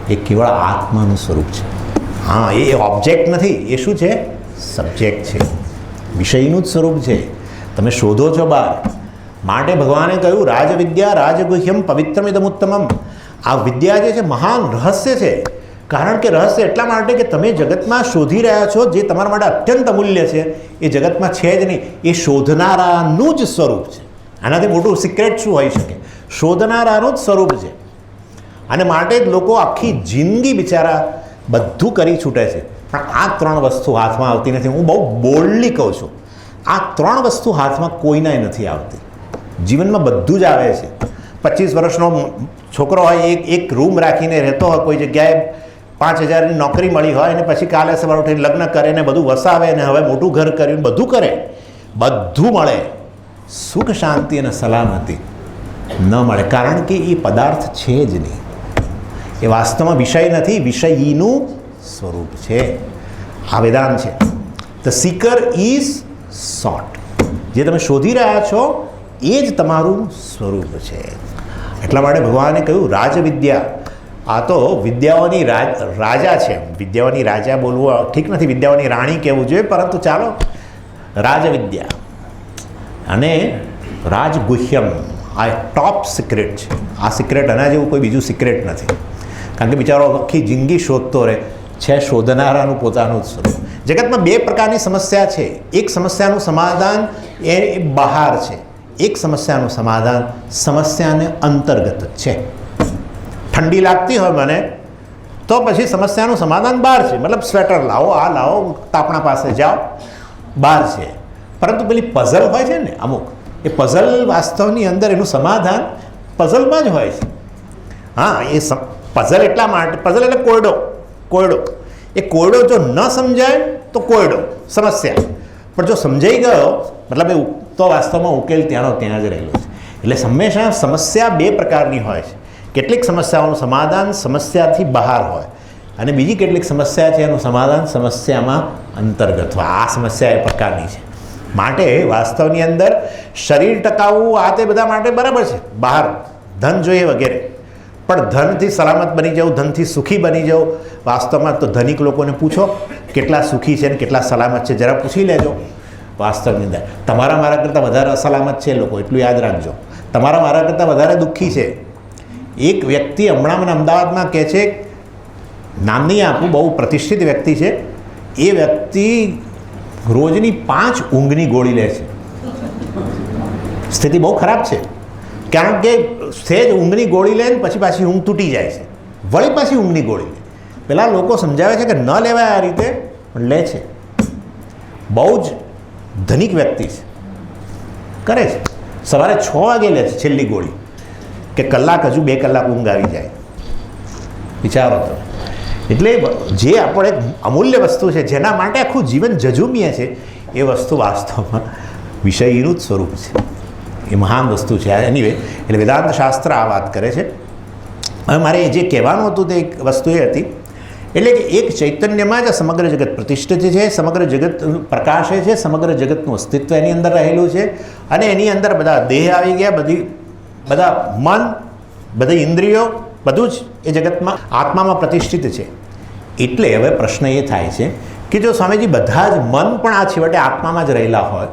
એ કેવળ આત્માનું સ્વરૂપ છે. હા, એ ઓબ્જેક્ટ નથી, એ શું છે? સબ્જેક્ટ છે, વિષયનું જ સ્વરૂપ છે. તમે શોધો છો બહાર. માટે ભગવાને કહ્યું રાજવિદ્યા રાજગુહ્યમ પવિત્રમિદમુત્તમમ. આ વિદ્યા જે છે મહાન રહસ્ય છે. કારણ કે રહસ્ય એટલા માટે કે તમે જગતમાં શોધી રહ્યા છો જે તમારા માટે અત્યંત અમૂલ્ય છે એ જગતમાં છે જ નહીં. એ શોધનારાનું જ સ્વરૂપ છે. આનાથી મોટું સિક્રેટ શું હોઈ શકે? શોધનારાનું જ સ્વરૂપ છે. અને માટે જ લોકો આખી જિંદગી બિચારા બધું કરી છૂટે છે, પણ આ 3 વસ્તુ હાથમાં આવતી નથી. હું બહુ બોલ્ડલી કહું છું, આ 3 વસ્તુ હાથમાં કોઈનાય નથી આવતી. જીવનમાં બધું જ આવે છે. 25 વર્ષનો છોકરો હોય, એક રૂમ રાખીને રહેતો હોય, કોઈ જગ્યાએ 5,000ની નોકરી મળી હોય અને પછી કાલે સવારે ઉઠીને લગ્ન કરે ને બધું વસાવે અને હવે મોટું ઘર કર્યું બધું કરે, બધું મળે, સુખ શાંતિ અને સલામતી ન મળે. કારણ કે એ પદાર્થ છે જ નહીં. એ વાસ્તવમાં વિષય નથી, વિષયીનું સ્વરૂપ છે. આ વેદાંત છે. The seeker is sought. જે તમે શોધી રહ્યા છો એ જ તમારું સ્વરૂપ છે. એટલા માટે ભગવાને કહ્યું રાજવિદ્યા. આ તો વિદ્યાઓની રાજા છે. વિદ્યાઓની રાજા બોલવું ઠીક નથી, વિદ્યાઓની રાણી કહેવું જોઈએ, પરંતુ ચાલો રાજવિદ્યા. અને રાજગુહ્યમ, આ ટોપ સિક્રેટ છે. આ સિક્રેટ આના જેવું કોઈ બીજું સિક્રેટ નથી. કારણ કે બિચારો આખી જિંદગી શોધતો રહે છે. શોધનારાનું પોતાનું જ સ્વરૂપ. જગતમાં 2 પ્રકારની સમસ્યા છે. એક સમસ્યાનું સમાધાન એ બહાર છે, એક સમસ્યાનું સમાધાન સમસ્યાને અંતર્ગત છે. ઠંડી લાગતી હોય મને તો પછી સમસ્યાનું સમાધાન બહાર છે. મતલબ સ્વેટર લાવો, આ લાવો, તાપણા પાસે જાઓ, બહાર છે. પરંતુ પેલી પઝલ હોય છે ને અમુક, એ પઝલ વાસ્તવની અંદર એનું સમાધાન પઝલમાં જ હોય છે. હા, એ પઝલ એટલા માટે, પઝલ એટલે કોયડો. એ કોયડો જો ન સમજાય તો કોયડો સમસ્યા, પણ જો સમજાઈ ગયો મતલબ એ તો વાસ્તવમાં ઉકેલ ત્યાંનો ત્યાં જ રહેલો છે. એટલે હંમેશા સમસ્યા 2 પ્રકારની હોય છે. કેટલીક સમસ્યાઓનું સમાધાન સમસ્યાથી બહાર હોય અને બીજી કેટલીક સમસ્યા છે એનું સમાધાન સમસ્યામાં અંતર્ગત હોય. આ સમસ્યા એ પ્રકારની છે. માટે વાસ્તવની અંદર શરીર ટકાવવું આ તે બધા માટે બરાબર છે, બહાર ધન જોઈએ વગેરે, પણ ધનથી સલામત બની જવું, ધનથી સુખી બની જવું, વાસ્તવમાં તો ધનિક લોકોને પૂછો કેટલા સુખી છે અને કેટલા સલામત છે, જરા પૂછી લેજો. વાસ્તવની અંદર તમારા મારા કરતાં વધારે અસલામત છે લોકો, એટલું યાદ રાખજો. તમારા મારા કરતાં વધારે દુઃખી છે. એક વ્યક્તિ હમણાં મને અમદાવાદમાં કહે છે, નામ નહીં આપું, બહુ પ્રતિષ્ઠિત વ્યક્તિ છે, એ વ્યક્તિ રોજની 5 ઊંઘની ગોળી લે છે. સ્થિતિ બહુ ખરાબ છે. કારણ કે સહેજ ઊંઘની ગોળી લે ને પછી પાછી ઊંઘ તૂટી જાય છે, વળી પાછી ઊંઘની ગોળી લે. પેલા લોકો સમજાવે છે કે ન લેવાય આ રીતે, પણ લે છે. બહુ જ ધનિક વ્યક્તિ છે, કરે છે. સવારે 6 વાગે લે છે છેલ્લી ગોળી, કે કલાક હજુ 2 કલાક ઊંઘ આવી જાય. વિચારો તમે. એટલે જે આપણે અમૂલ્ય વસ્તુ છે જેના માટે આખું જીવન જજુમીએ છે એ વસ્તુ વાસ્તવમાં વિષયનું જ સ્વરૂપ છે. એ મહાન વસ્તુ છે. એનીવે, એટલે વેદાંત શાસ્ત્ર આ વાત કરે છે. હવે મારે જે કહેવાનું હતું તે એક વસ્તુ એ હતી, એટલે કે એક ચૈતન્યમાં જ સમગ્ર જગત પ્રતિષ્ઠિત છે, સમગ્ર જગત પ્રકાશે છે, સમગ્ર જગતનું અસ્તિત્વ એની અંદર રહેલું છે. અને એની અંદર બધા દેહ આવી ગયા, બધા મન, બધી ઇન્દ્રિયો, બધું જ એ જગતમાં આત્મામાં પ્રતિષ્ઠિત છે. એટલે હવે પ્રશ્ન એ થાય છે કે જો સ્વામીજી બધા જ મન પણ આ છેવટે આત્મામાં જ રહેલા હોય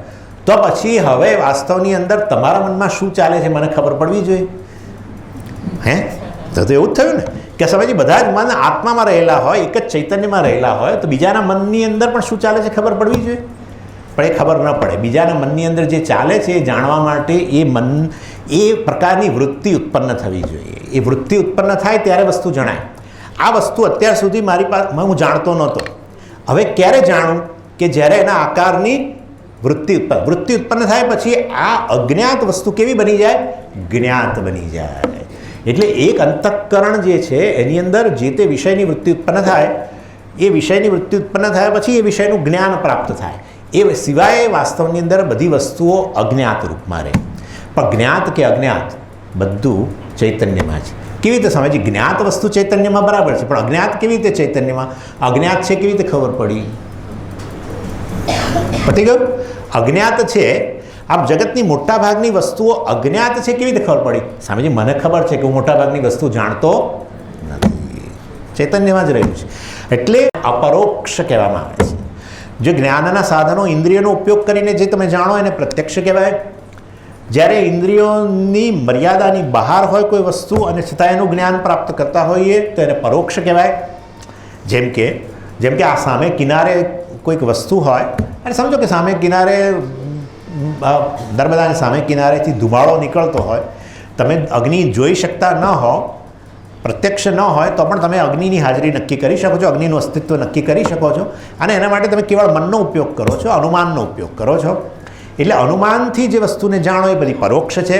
તો પછી હવે વાસ્તવની અંદર તમારા મનમાં શું ચાલે છે મને ખબર પડવી જોઈએ. હે, તો એવું જ થયું ને કે સ્વામીજી બધા જ મન આત્મામાં રહેલા હોય, એક જ ચૈતન્યમાં રહેલા હોય, તો બીજાના મનની અંદર પણ શું ચાલે છે ખબર પડવી જોઈએ. પણ એ ખબર ન પડે. બીજાના મનની અંદર જે ચાલે છે એ જાણવા માટે એ પ્રકારની વૃત્તિ ઉત્પન્ન થવી જોઈએ. એ વૃત્તિ ઉત્પન્ન થાય ત્યારે વસ્તુ જણાય. આ વસ્તુ અત્યાર સુધી મારી પાસે હું જાણતો નહોતો. હવે ક્યારે જાણું કે જ્યારે એના આકારની વૃત્તિ ઉત્પન્ન થાય પછી આ અજ્ઞાત વસ્તુ કેવી બની જાય? જ્ઞાત બની જાય. એટલે એક અંતઃકરણ જે છે એની અંદર જે તે વિષયની વૃત્તિ ઉત્પન્ન થાય, એ વિષયની વૃત્તિ ઉત્પન્ન થયા પછી એ વિષયનું જ્ઞાન પ્રાપ્ત થાય. એ સિવાય વાસ્તવની અંદર બધી વસ્તુઓ અજ્ઞાત રૂપમાં રહે. પણ જ્ઞાત કે અજ્ઞાત બધું ચૈતન્યમાં છે. કેવી રીતે સમજી? જ્ઞાત વસ્તુ ચૈતન્યમાં બરાબર છે, પણ અજ્ઞાત કેવી રીતે ચૈતન્યમાં? અજ્ઞાત છે કેવી રીતે ખબર પડી? પતી ગયું? અજ્ઞાત છે. આમ જગતની મોટા ભાગની વસ્તુઓ અજ્ઞાત છે કેવી રીતે ખબર પડી? સ્વામીજી મને ખબર છે કે હું મોટા ભાગની વસ્તુ જાણતો નથી, ચૈતન્યમાં જ રહ્યું છે. એટલે અપરોક્ષ કહેવામાં આવે છે. જે જ્ઞાનના સાધનો ઇન્દ્રિયોનો ઉપયોગ કરીને જે તમે જાણો એને પ્રત્યક્ષ કહેવાય. જ્યારે ઇન્દ્રિયોની મર્યાદાની બહાર હોય કોઈ વસ્તુ અને છતાં એનું જ્ઞાન પ્રાપ્ત કરતા હોઈએ તો એને પરોક્ષ કહેવાય. જેમ કે આ સામે કિનારે કોઈક વસ્તુ હોય અને સમજો કે સામે કિનારે નર્મદાની સામે કિનારેથી ધુમાડો નીકળતો હોય, તમે અગ્નિ જોઈ શકતા ન હો, પ્રત્યક્ષ ન હોય તો પણ તમે અગ્નિની હાજરી નક્કી કરી શકો છો, અગ્નિનું અસ્તિત્વ નક્કી કરી શકો છો. અને એના માટે તમે કેવળ મનનો ઉપયોગ કરો છો, અનુમાનનો ઉપયોગ કરો છો. એટલે અનુમાનથી જે વસ્તુને જાણો એ બધી પરોક્ષ છે.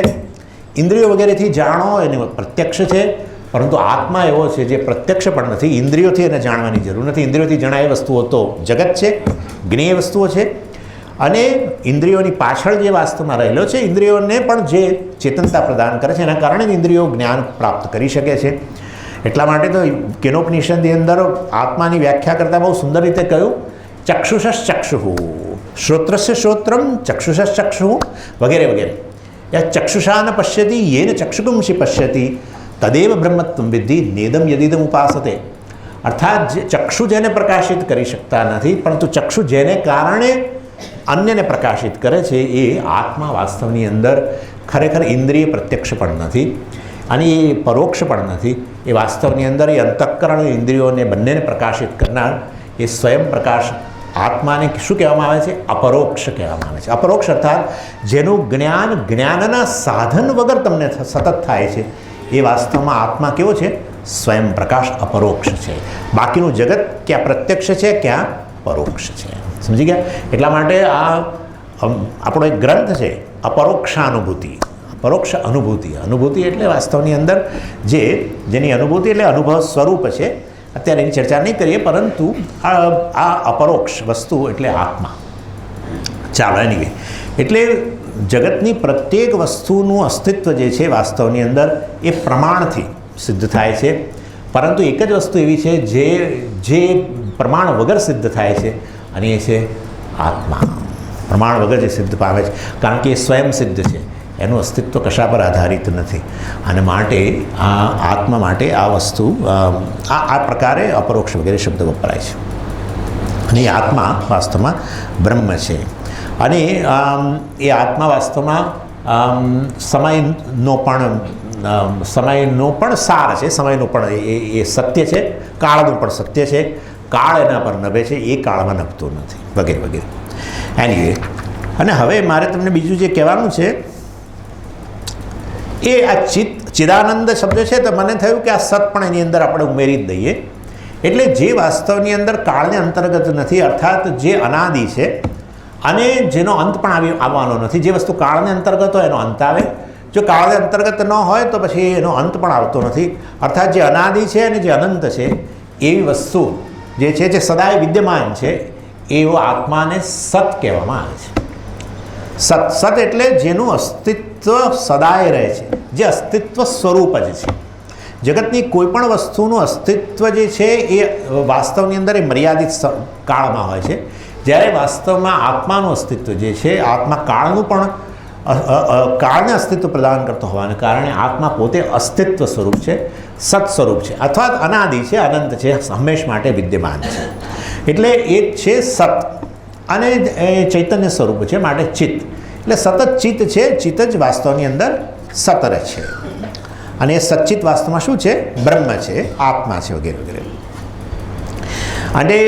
ઇન્દ્રિયો વગેરેથી જાણો એને પ્રત્યક્ષ છે. પરંતુ આત્મા એવો છે જે પ્રત્યક્ષ પણ નથી, ઇન્દ્રિયોથી એને જાણવાની જરૂર નથી. ઇન્દ્રિયોથી જણાય વસ્તુઓ તો જગત છે, જ્ઞેય વસ્તુઓ છે. અને ઇન્દ્રિયોની પાછળ જે વાસ્તવમાં રહેલો છે, ઇન્દ્રિયોને પણ જે ચેતનતા પ્રદાન કરે છે, એના કારણે ઇન્દ્રિયો જ્ઞાન પ્રાપ્ત કરી શકે છે. એટલા માટે તો કેનોપનિષદની અંદર આત્માની વ્યાખ્યા કરતાં બહુ સુંદર રીતે કહ્યું, ચક્ષુષ ચક્ષુ, શ્રોત્રસ્ય શ્રોત્રમ, ચક્ષુષ ચક્ષુ વગેરે વગેરે. ચક્ષુષા ન પશ્યતિ યેન ચક્ષુકુંસી પશ્યતિ તદેવ બ્રહ્મત્વમ વિદ્ધિ નેદમ યદિદમ ઉપાસતે. અર્થાત ચક્ષુ જેને પ્રકાશિત કરી શકતા નથી, પરંતુ ચક્ષુ જેને કારણે અન્યને પ્રકાશિત કરે છે એ આત્મા વાસ્તવની અંદર ખરેખર ઇન્દ્રિય પ્રત્યક્ષ પણ નથી અને એ પરોક્ષ પણ નથી. એ વાસ્તવની અંદર એ અંતઃકરણ ઇન્દ્રિયોને બંનેને પ્રકાશિત કરનાર એ સ્વયં પ્રકાશ આત્માને શું કહેવામાં આવે છે? અપરોક્ષ કહેવામાં આવે છે. અપરોક્ષ અર્થાત જેનું જ્ઞાનના સાધન વગર તમને સતત થાય છે એ વાસ્તવમાં આત્મા કેવો છે? સ્વયં પ્રકાશ અપરોક્ષ છે. બાકીનું જગત ક્યાં પ્રત્યક્ષ છે, ક્યાં પરોક્ષ છે. સમજી ગયા? એટલા માટે આ આપણો એક ગ્રંથ છે અપરોક્ષાનુભૂતિ. પરોક્ષ અનુભૂતિ એટલે વાસ્તવની અંદર જેની અનુભૂતિ એટલે અનુભવ સ્વરૂપ છે. અત્યારે એની ચર્ચા નહીં કરીએ, પરંતુ આ અપરોક્ષ વસ્તુ એટલે આત્મા. ચાલો એની એટલે જગતની પ્રત્યેક વસ્તુનું અસ્તિત્વ જે છે વાસ્તવની અંદર એ પ્રમાણથી સિદ્ધ થાય છે. પરંતુ એક જ વસ્તુ એવી છે જે પ્રમાણ વગર સિદ્ધ થાય છે અને એ છે આત્મા. પ્રમાણ વગર જે સિદ્ધ પામે છે, કારણ કે એ સ્વયં સિદ્ધ છે, એનું અસ્તિત્વ કશા પર આધારિત નથી. અને માટે આ આત્મા માટે આ વસ્તુ આ પ્રકારે અપરોક્ષ વગેરે શબ્દ વપરાય છે. અને એ આત્મા વાસ્તવમાં બ્રહ્મ છે. અને એ આત્મા વાસ્તવમાં સમયનો પણ સાર છે, સમયનું પણ એ સત્ય છે, કાળનું પણ સત્ય છે. કાળ એના પર નભે છે, એ કાળમાં નભતો નથી, વગેરે વગેરે. એનીવે, અને હવે મારે તમને બીજું જે કહેવાનું છે એ આ ચિદાનંદ શબ્દ છે તો મને થયું કે આ સત પણ એની અંદર આપણે ઉમેરી જ દઈએ. એટલે જે વાસ્તવની અંદર કાળને અંતર્ગત નથી, અર્થાત જે અનાદિ છે અને જેનો અંત પણ આવવાનો નથી. જે વસ્તુ કાળને અંતર્ગત હોય એનો અંત આવે, જો કાળને અંતર્ગત ન હોય તો પછી એનો અંત પણ આવતો નથી. અર્થાત જે અનાદિ છે અને જે અનંત છે એવી વસ્તુ જે છે જે સદાય વિદ્યમાન છે એવો આત્માને સત કહેવામાં આવે છે. સત એટલે જેનું અસ્તિત્વ સદાય રહે છે, જે અસ્તિત્વ સ્વરૂપ જ છે. જગતની કોઈ પણ વસ્તુનું અસ્તિત્વ જે છે એ વાસ્તવની અંદર એ મર્યાદિત કાળમાં હોય છે. જ્યારે વાસ્તવમાં આત્માનું અસ્તિત્વ જે છે, આત્મા કાળનું પણ કાળને અસ્તિત્વ પ્રદાન કરતો હોવાને કારણે આત્મા પોતે અસ્તિત્વ સ્વરૂપ છે, સત સ્વરૂપ છે, અથવા અનાદિ છે, અનંત છે, હંમેશ માટે વિદ્યમાન છે. એટલે એ છે સત અને એ ચૈતન્ય સ્વરૂપ છે, માટે ચિત્ત. એટલે સતત ચિત્ત છે, ચિત્ત જ વાસ્તવની અંદર સતર છે. અને એ સચ્ચિત વાસ્તવમાં શું છે? બ્રહ્મ છે, આત્મા છે, વગેરે વગેરે. અને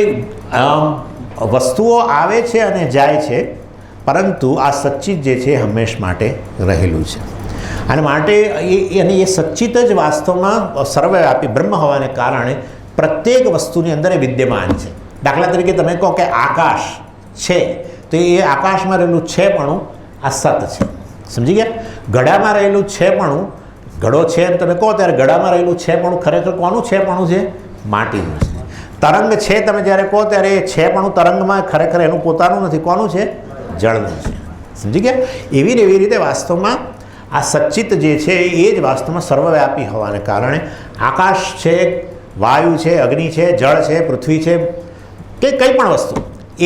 વસ્તુઓ આવે છે અને જાય છે, પરંતુ આ સચ્ચિત જે છે હંમેશ માટે રહેલું છે. અને માટે એ સચ્ચિત જ વાસ્તવમાં સર્વવ્યાપી બ્રહ્મ હોવાને કારણે પ્રત્યેક વસ્તુની અંદર એ વિદ્યમાન છે. દાખલા તરીકે તમે કહો કે આકાશ છે, તો એ આકાશમાં રહેલું છેપણું આ સત છે. સમજી ગયા? ઘડામાં રહેલું છેપણું, ઘડો છે એમ તમે કહો ત્યારે ઘડામાં રહેલું છેપણું ખરેખર કોનું છેપણું છે? માટીનું છે. તરંગ છે તમે જ્યારે કહો ત્યારે એ છેપણું તરંગમાં ખરેખર એનું પોતાનું નથી, કોનું છે? જળનું છે. સમજી ગયા? એવી ને એવી રીતે વાસ્તવમાં આ સચ્ચિત જે છે એ જ વાસ્તવમાં સર્વવ્યાપી હોવાને કારણે આકાશ છે, વાયુ છે, અગ્નિ છે, જળ છે, પૃથ્વી છે, કે કંઈ પણ વસ્તુ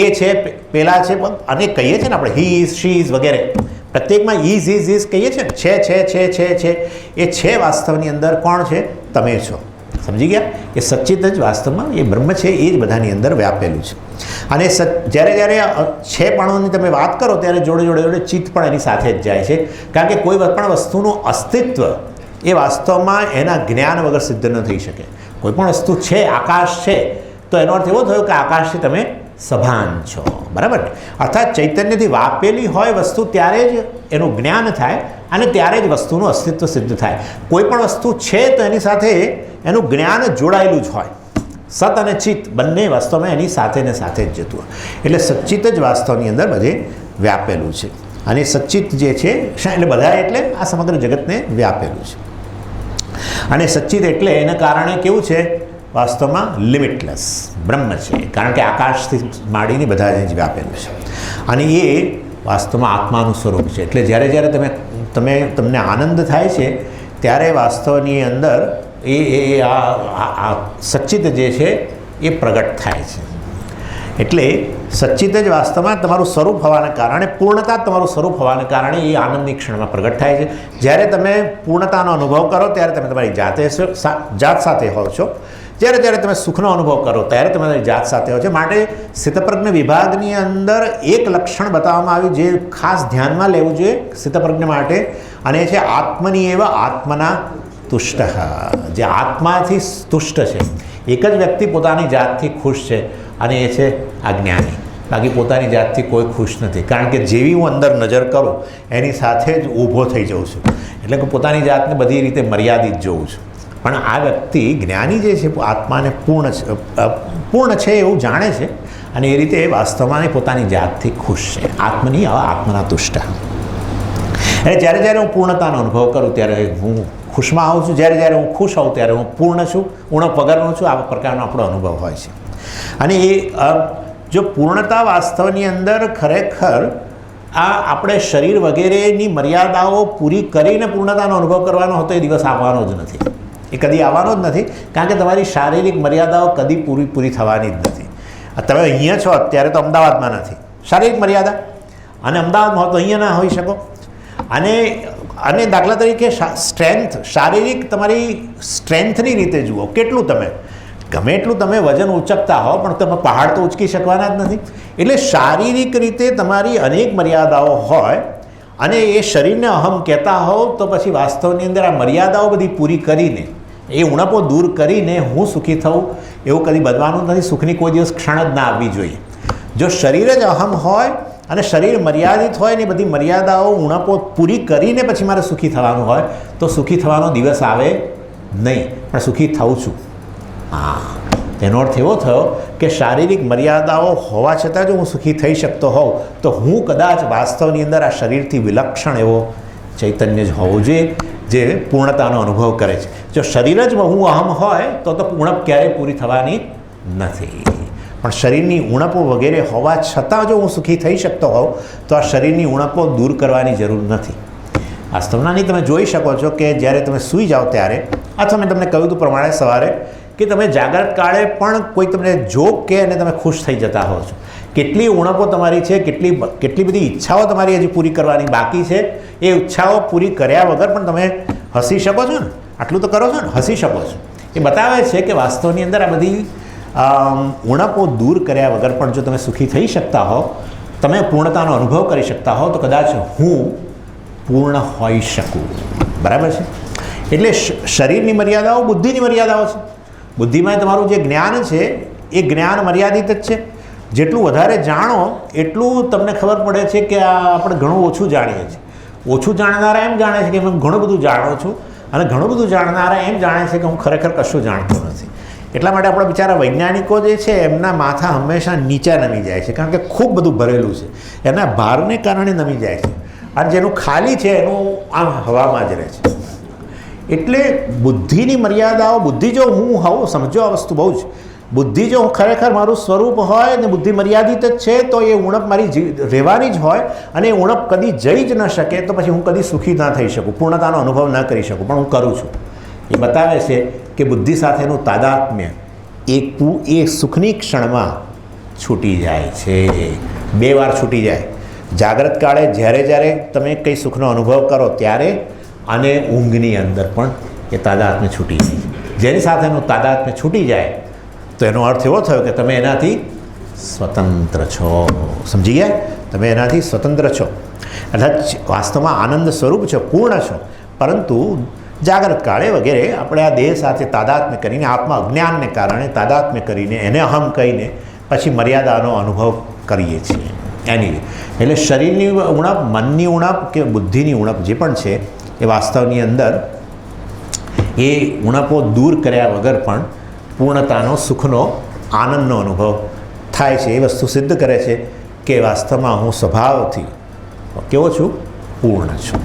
એ છે, પેલા છે, અને કહીએ છીએ ને આપણે હી ઇઝ, શી ઇઝ વગેરે, પ્રત્યેકમાં ઇઝ કહીએ છીએ ને, છે એ છે વાસ્તવની અંદર કોણ છે? તમે છો. સમજી ગયા? એ સચ્ચિત જ વાસ્તવમાં એ બ્રહ્મ છે, એ જ બધાની અંદર વ્યાપેલું છે. અને જ્યારે છે પણોની તમે વાત કરો ત્યારે જોડે ચિત્ત પણ એની સાથે જ જાય છે, કારણ કે કોઈ પણ વસ્તુનું અસ્તિત્વ એ વાસ્તવમાં એના જ્ઞાન વગર સિદ્ધ ન થઈ શકે. કોઈ પણ વસ્તુ છે, આકાશ છે, તો એનો અર્થ એવો થયો કે આકાશથી તમે સભાન છો, બરાબર ને? અર્થાત ચૈતન્યથી વાપેલી હોય વસ્તુ ત્યારે જ એનું જ્ઞાન થાય અને ત્યારે જ વસ્તુનું અસ્તિત્વ સિદ્ધ થાય. કોઈ પણ વસ્તુ છે તો એની સાથે એનું જ્ઞાન જોડાયેલું જ હોય. સત અને ચિત્ત બંને વાસ્તવમાં એની સાથે ને સાથે જ જતું હોય. એટલે સચ્ચિત જ વાસ્તવની અંદર બધે વ્યાપેલું છે. અને સચ્ચિત જે છે એટલે બધા એટલે આ સમગ્ર જગતને વ્યાપેલું છે. અને સચ્ચિત એટલે એના કારણે કેવું છે? વાસ્તવમાં લિમિટલેસ બ્રહ્મ છે, કારણ કે આકાશથી માંડીને બધા જ વ્યાપેલું છે. અને એ વાસ્તવમાં આત્માનું સ્વરૂપ છે. એટલે જ્યારે તમને આનંદ થાય છે ત્યારે વાસ્તવની અંદર આ સચ્ચિત જે છે એ પ્રગટ થાય છે. એટલે સચ્ચિત જ વાસ્તવમાં તમારું સ્વરૂપ હોવાને કારણે, પૂર્ણતા તમારું સ્વરૂપ હોવાને કારણે એ આનંદની ક્ષણમાં પ્રગટ થાય છે. જ્યારે તમે પૂર્ણતાનો અનુભવ કરો ત્યારે તમે તમારી જાત સાથે હોવ છો. જ્યારે તમે સુખનો અનુભવ કરો ત્યારે તમે તમારી જાત સાથે હો છો. માટે સ્થિતપ્રજ્ઞ વિભાગની અંદર એક લક્ષણ બતાવવામાં આવ્યું જે ખાસ ધ્યાનમાં લેવું જોઈએ સ્થિતપ્રજ્ઞ માટે, અને એ છે આત્મની એવ આત્મના તુષ્ટ. જે આત્માથી તુષ્ટ છે. એક જ વ્યક્તિ પોતાની જાતથી ખુશ છે અને એ છે અજ્ઞાની. બાકી પોતાની જાતથી કોઈ ખુશ નથી, કારણ કે જેવી હું અંદર નજર કરું એની સાથે જ ઊભો થઈ જાઉં છું. એટલે કે પોતાની જાતને બધી રીતે મર્યાદિત જોઉં છું. પણ આ વ્યક્તિ જ્ઞાની જે છે આત્માને પૂર્ણ છે એવું જાણે છે અને એ રીતે વાસ્તવમાં પોતાની જાતથી ખુશ છે. આત્મની આત્મના તુષ્ટ. એટલે જ્યારે હું પૂર્ણતાનો અનુભવ કરું ત્યારે હું ખુશમાં આવું છું. જ્યારે હું ખુશ હોઉં ત્યારે હું પૂર્ણ છું, ઉણપ વગરનો છું. આ પ્રકારનો આપણો અનુભવ હોય છે. અને એ જો પૂર્ણતા વાસ્તવની અંદર ખરેખર આપણે શરીર વગેરેની મર્યાદાઓ પૂરી કરીને પૂર્ણતાનો અનુભવ કરવાનો હતો એ દિવસ આવવાનો જ નથી. એ કદી આવવાનો જ નથી, કારણ કે તમારી શારીરિક મર્યાદાઓ કદી પૂરી થવાની જ નથી. તમે અહીંયા છો અત્યારે તો અમદાવાદમાં નથી શારીરિક મર્યાદા, અને અમદાવાદમાં હો તો અહીંયા ના હોઈ શકો. અને દાખલા તરીકે શારીરિક તમારી સ્ટ્રેન્થની રીતે જુઓ, કેટલું તમે ગમે એટલું તમે વજન ઉચકતા હો પણ તમે પહાડ તો ઉચકી શકવાના જ નથી. એટલે શારીરિક રીતે તમારી અનેક મર્યાદાઓ હોય અને એ શરીરને અહમ કહેતા હોવ તો પછી વાસ્તવની અંદર આ મર્યાદાઓ બધી પૂરી કરીને, એ ઉણપો દૂર કરીને હું સુખી થવું એવું કદી બનવાનું નથી. સુખની કોઈ દિવસ ક્ષણ જ ના આવવી જોઈએ. જો શરીર જ અહમ હોય અને શરીર મર્યાદિત હોય ને બધી મર્યાદાઓ ઉણપો પૂરી કરીને પછી મારે સુખી થવાનું હોય તો સુખી થવાનો દિવસ આવે નહીં, પણ સુખી થઉં છું. તેનો અર્થ એવો થયો કે શારીરિક મર્યાદાઓ હોવા છતાં જો હું સુખી થઈ શકતો હોઉં તો હું કદાચ વાસ્તવની અંદર આ શરીરથી વિલક્ષણ એવો ચૈતન્ય જ હોવો જોઈએ જે પૂર્ણતાનો અનુભવ કરે છે. જો શરીર જ હું અહમ હોય તો ઉણપ ક્યારેય પૂરી થવાની નથી. પણ શરીરની ઉણપો વગેરે હોવા છતાં જો હું સુખી થઈ શકતો હોઉં તો આ શરીરની ઉણપો દૂર કરવાની જરૂર નથી. વાસ્તવનાની તમે જોઈ શકો છો કે જ્યારે તમે સૂઈ જાઓ ત્યારે, અથવા મેં તમને કહ્યું હતું પ્રમાણે સવારે કે તમે જાગ્રત કાળે પણ કોઈ તમને જોક કે અને તમે ખુશ થઈ જતા હો છો. કેટલી ઉણપો તમારી છે, કેટલી બધી ઈચ્છાઓ તમારી હજી પૂરી કરવાની બાકી છે. એ ઈચ્છાઓ પૂરી કર્યા વગર પણ તમે હસી શકો છો ને, આટલું તો કરો છો ને, હસી શકો છો. એ બતાવે છે કે વાસ્તવની અંદર આ બધી ઉણપો દૂર કર્યા વગર પણ જો તમે સુખી થઈ શકતા હો, તમે પૂર્ણતાનો અનુભવ કરી શકતા હો તો કદાચ હું પૂર્ણ હોઈ શકું. બરાબર છે? એટલે શરીરની મર્યાદાઓ બુદ્ધિની મર્યાદાઓ છે. બુદ્ધિમાં તમારું જે જ્ઞાન છે એ જ્ઞાન મર્યાદિત જ છે. જેટલું વધારે જાણો એટલું તમને ખબર પડે છે કે આપણે ઘણું ઓછું જાણીએ છીએ. ઓછું જાણનારા એમ જાણે છે કે હું ઘણું બધું જાણું છું, અને ઘણું બધું જાણનારા એમ જાણે છે કે હું ખરેખર કશું જાણતો નથી. એટલા માટે આપણા બિચારા વૈજ્ઞાનિકો જે છે એમના માથા હંમેશા નીચે નમી જાય છે, કારણ કે ખૂબ બધું ભરેલું છે. એના ભારને કારણે નમી જાય છે, અને જેનું ખાલી છે એનું આમ હવામાં જ રહે છે. એટલે બુદ્ધિની મર્યાદાઓ, બુદ્ધિ જો હું હોઉં, સમજો આ વસ્તુ બહુ જ, બુદ્ધિ જો ખરેખર મારું સ્વરૂપ હોય ને બુદ્ધિ મર્યાદિત જ છે તો એ ઉણપ મારી રહેવાની જ હોય, અને એ ઉણપ કદી જઈ જ ન શકે તો પછી હું કદી સુખી ના થઈ શકું, પૂર્ણતાનો અનુભવ ન કરી શકું. પણ હું કરું છું. એ બતાવે છે કે બુદ્ધિ સાથેનું તાદાત્મ્ય એ સુખની ક્ષણમાં છૂટી જાય છે. 2 વાર છૂટી જાય. જાગ્રત કાળે જ્યારે જ્યારે તમે કંઈ સુખનો અનુભવ કરો ત્યારે અને ઊંઘની અંદર પણ એ તાદાત્મ્ય છૂટી જાય. જેની સાથેનું તાદાત્મ્ય છૂટી જાય તો એનો અર્થ એવો થયો કે તમે એનાથી સ્વતંત્ર છો. સમજી ગયા? તમે એનાથી સ્વતંત્ર છો અર્થાત વાસ્તવમાં આનંદ સ્વરૂપ છો, પૂર્ણ છો. પરંતુ જાગ્રત કાળે વગેરે આપણે આ દેહ સાથે તાદાત્મ્ય કરીને, આત્મા અજ્ઞાનને કારણે તાદાત્મ્ય કરીને, એને અહમ કહીને પછી મર્યાદાનો અનુભવ કરીએ છીએ. એની એટલે શરીરની ઉણપ, મનની ઉણપ કે બુદ્ધિની ઉણપ જે પણ છે એ વાસ્તવની અંદર એ ઉણપો દૂર કર્યા વગર પણ પૂર્ણતાનો, સુખનો, આનંદનો અનુભવ થાય છે. એ વસ્તુ સિદ્ધ કરે છે કે વાસ્તવમાં હું સ્વભાવથી કેવો છું? પૂર્ણ છું.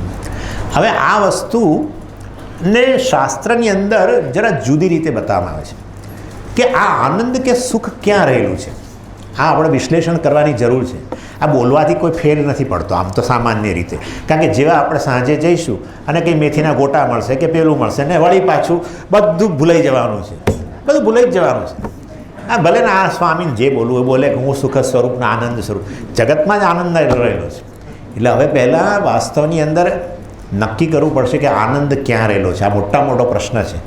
હવે આ વસ્તુને શાસ્ત્રની અંદર જરા જુદી રીતે બતાવવામાં આવે છે કે આ આનંદ કે સુખ ક્યાં રહેલું છે. આ આપણે વિશ્લેષણ કરવાની જરૂર છે. આ બોલવાથી કોઈ ફેર નથી પડતો આમ તો સામાન્ય રીતે, કારણ કે જેવા આપણે સાંજે જઈશું અને કંઈ મેથીના ગોટા મળશે કે પેલું મળશે ને વળી પાછું બધું ભૂલાઈ જવાનું છે, બધું ભૂલાઈ જ જવાનું છે. આ ભલે ને આ સ્વામીને જે બોલવું એ બોલે કે હું સુખ સ્વરૂપના આનંદ સ્વરૂપ, જગતમાં જ આનંદ રહેલો છે. એટલે હવે પહેલાં વાસ્તવની અંદર નક્કી કરવું પડશે કે આનંદ ક્યાં રહેલો છે. આ મોટો પ્રશ્ન છે.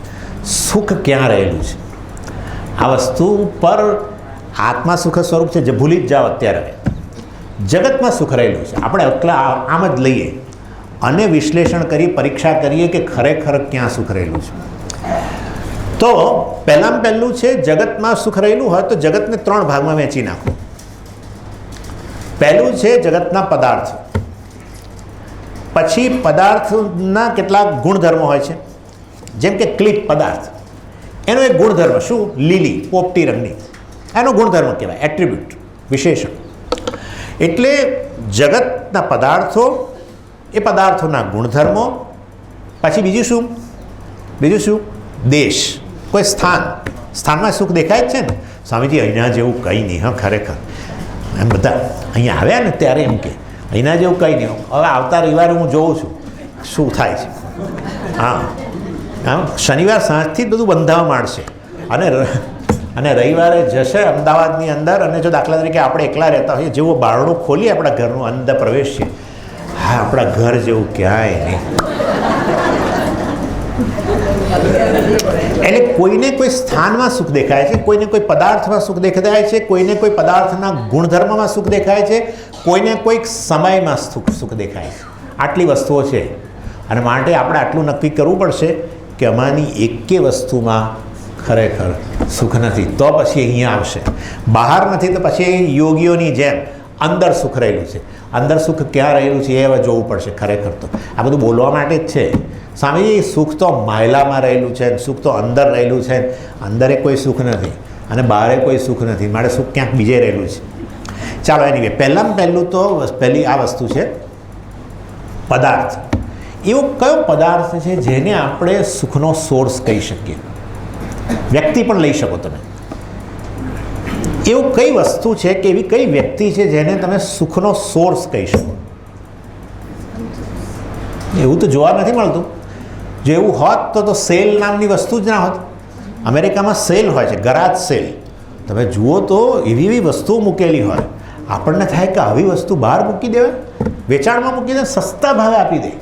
સુખ ક્યાં રહેલું છે? આ વસ્તુ પર આત્મા સુખ સ્વરૂપ છે જે ભૂલી જ જાઓ. અત્યારે જગતમાં સુખ રહેલું છે. આપણે એટલા આમ જ લઈએ અને વિશ્લેષણ કરી, પરીક્ષા કરીએ કે ખરેખર ક્યાં સુખ રહેલું છે. તો પહેલું છે જગતમાં સુખ રહેલું હોય તો જગતને 3 ભાગમાં વહેંચી નાખો. પહેલું છે જગતના પદાર્થ. પછી પદાર્થના કેટલાક ગુણધર્મો હોય છે, જેમ કે ક્લિપ પદાર્થ, એનો એક ગુણધર્મ શું? લીલી પોપટી રંગની, એનો ગુણધર્મ કહેવાય, એટ્રીબ્યુટ, વિશેષણ. એટલે જગતના પદાર્થો, એ પદાર્થોના ગુણધર્મો. પછી બીજું શું? દેશ, કોઈ સ્થાનમાં સુખ દેખાય જ છે ને. સ્વામીજી અહીંના જેવું કંઈ નહીં, હા ખરેખર. એમ બધા અહીંયા આવ્યા ને ત્યારે એમ કે અહીંના જેવું કંઈ નહીં. હવે આવતા રવિવારે હું જોઉં છું શું થાય છે. હા, શનિવાર સાંજથી જ બધું બંધાવા માંડશે અને રવિવારે જશે અમદાવાદની અંદર. અને જો દાખલા તરીકે આપણે એકલા રહેતા હોઈએ, જેવું બારણું ખોલીએ આપણા ઘરનું, અંદર પ્રવેશીએ, હા આપણા ઘર જેવું ક્યાંય નહીં. એટલે કોઈને કોઈ સ્થાનમાં સુખ દેખાય છે, કોઈને કોઈ પદાર્થમાં સુખ દેખાય છે, કોઈને કોઈ પદાર્થના ગુણધર્મમાં સુખ દેખાય છે, કોઈને કોઈક સમયમાં સુખ દેખાય છે. આટલી વસ્તુઓ છે અને માટે આપણે આટલું નક્કી કરવું પડશે કે અમારી એકે વસ્તુમાં ખરેખર સુખ નથી. તો પછી અહીંયા આવશે. બહાર નથી તો પછી યોગીઓની જેમ અંદર સુખ રહેલું છે. અંદર સુખ ક્યાં રહેલું છે એ હવે જોવું પડશે. ખરેખર તો આ બધું બોલવા માટે જ છે. સ્વામીજી સુખ તો માયલામાં રહેલું છે, સુખ તો અંદર રહેલું છે. અંદરે કોઈ સુખ નથી અને બહારે કોઈ સુખ નથી, માટે સુખ ક્યાંક બીજે રહેલું છે. ચાલો એની પહેલું તો પહેલી આ વસ્તુ છે પદાર્થ. એવો કયો પદાર્થ છે જેને આપણે સુખનો સોર્સ કહી શકીએ? વ્યક્તિ પણ લઈ શકો તમે. એવું કઈ વસ્તુ છે કે એવી કઈ વ્યક્તિ છે જેને તમે સુખનો સોર્સ કહી શકો? એવું તો જોવા નથી મળતું. જો એવું હોત તો સેલ નામની વસ્તુ જ ના હોત. અમેરિકામાં સેલ હોય છે, ગરાજ સેલ. તમે જુઓ તો એવી વસ્તુઓ મૂકેલી હોય, આપણને થાય કે આવી વસ્તુ બહાર મૂકી દેવાય, વેચાણમાં મૂકી દે, સસ્તા ભાવે આપી દે.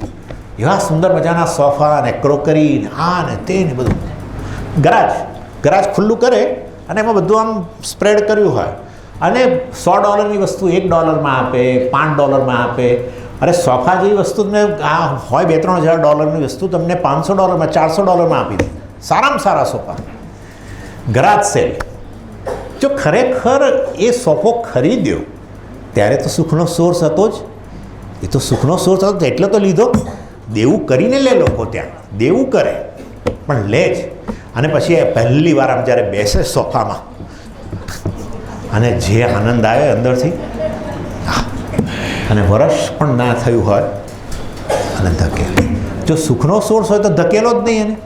એવા સુંદર મજાના સોફા ને ક્રોકરી ને આ ને તે ને બધું. ગરાજ ખુલ્લું કરે અને એમાં બધું આમ સ્પ્રેડ કર્યું હોય અને $100ની વસ્તુ $1 આપે, $5 આપે. અરે સોફા જેવી વસ્તુ તમને આ હોય $2-3 હજારની વસ્તુ તમને $500, $400 આપી દે. સારામાં સારા સોફા. Garage cell. જો ખરેખર એ સોફો ખરીદ્યો ત્યારે તો સુખનો સોર્સ હતો જ. એ તો સુખનો સોર્સ હતો એટલે તો લીધો. દેવું કરીને લે લોકો, ત્યાં દેવું કરે પણ લે જ. અને પછી પહેલી વાર આમ જ્યારે બેસે સોફામાં અને જે આનંદ આવે અંદરથી, અને વર્ષ પણ ના થયું હોય અને ધકે. જો સુખનો સોર્સ હોય તો ધકેલો જ નહીં એને.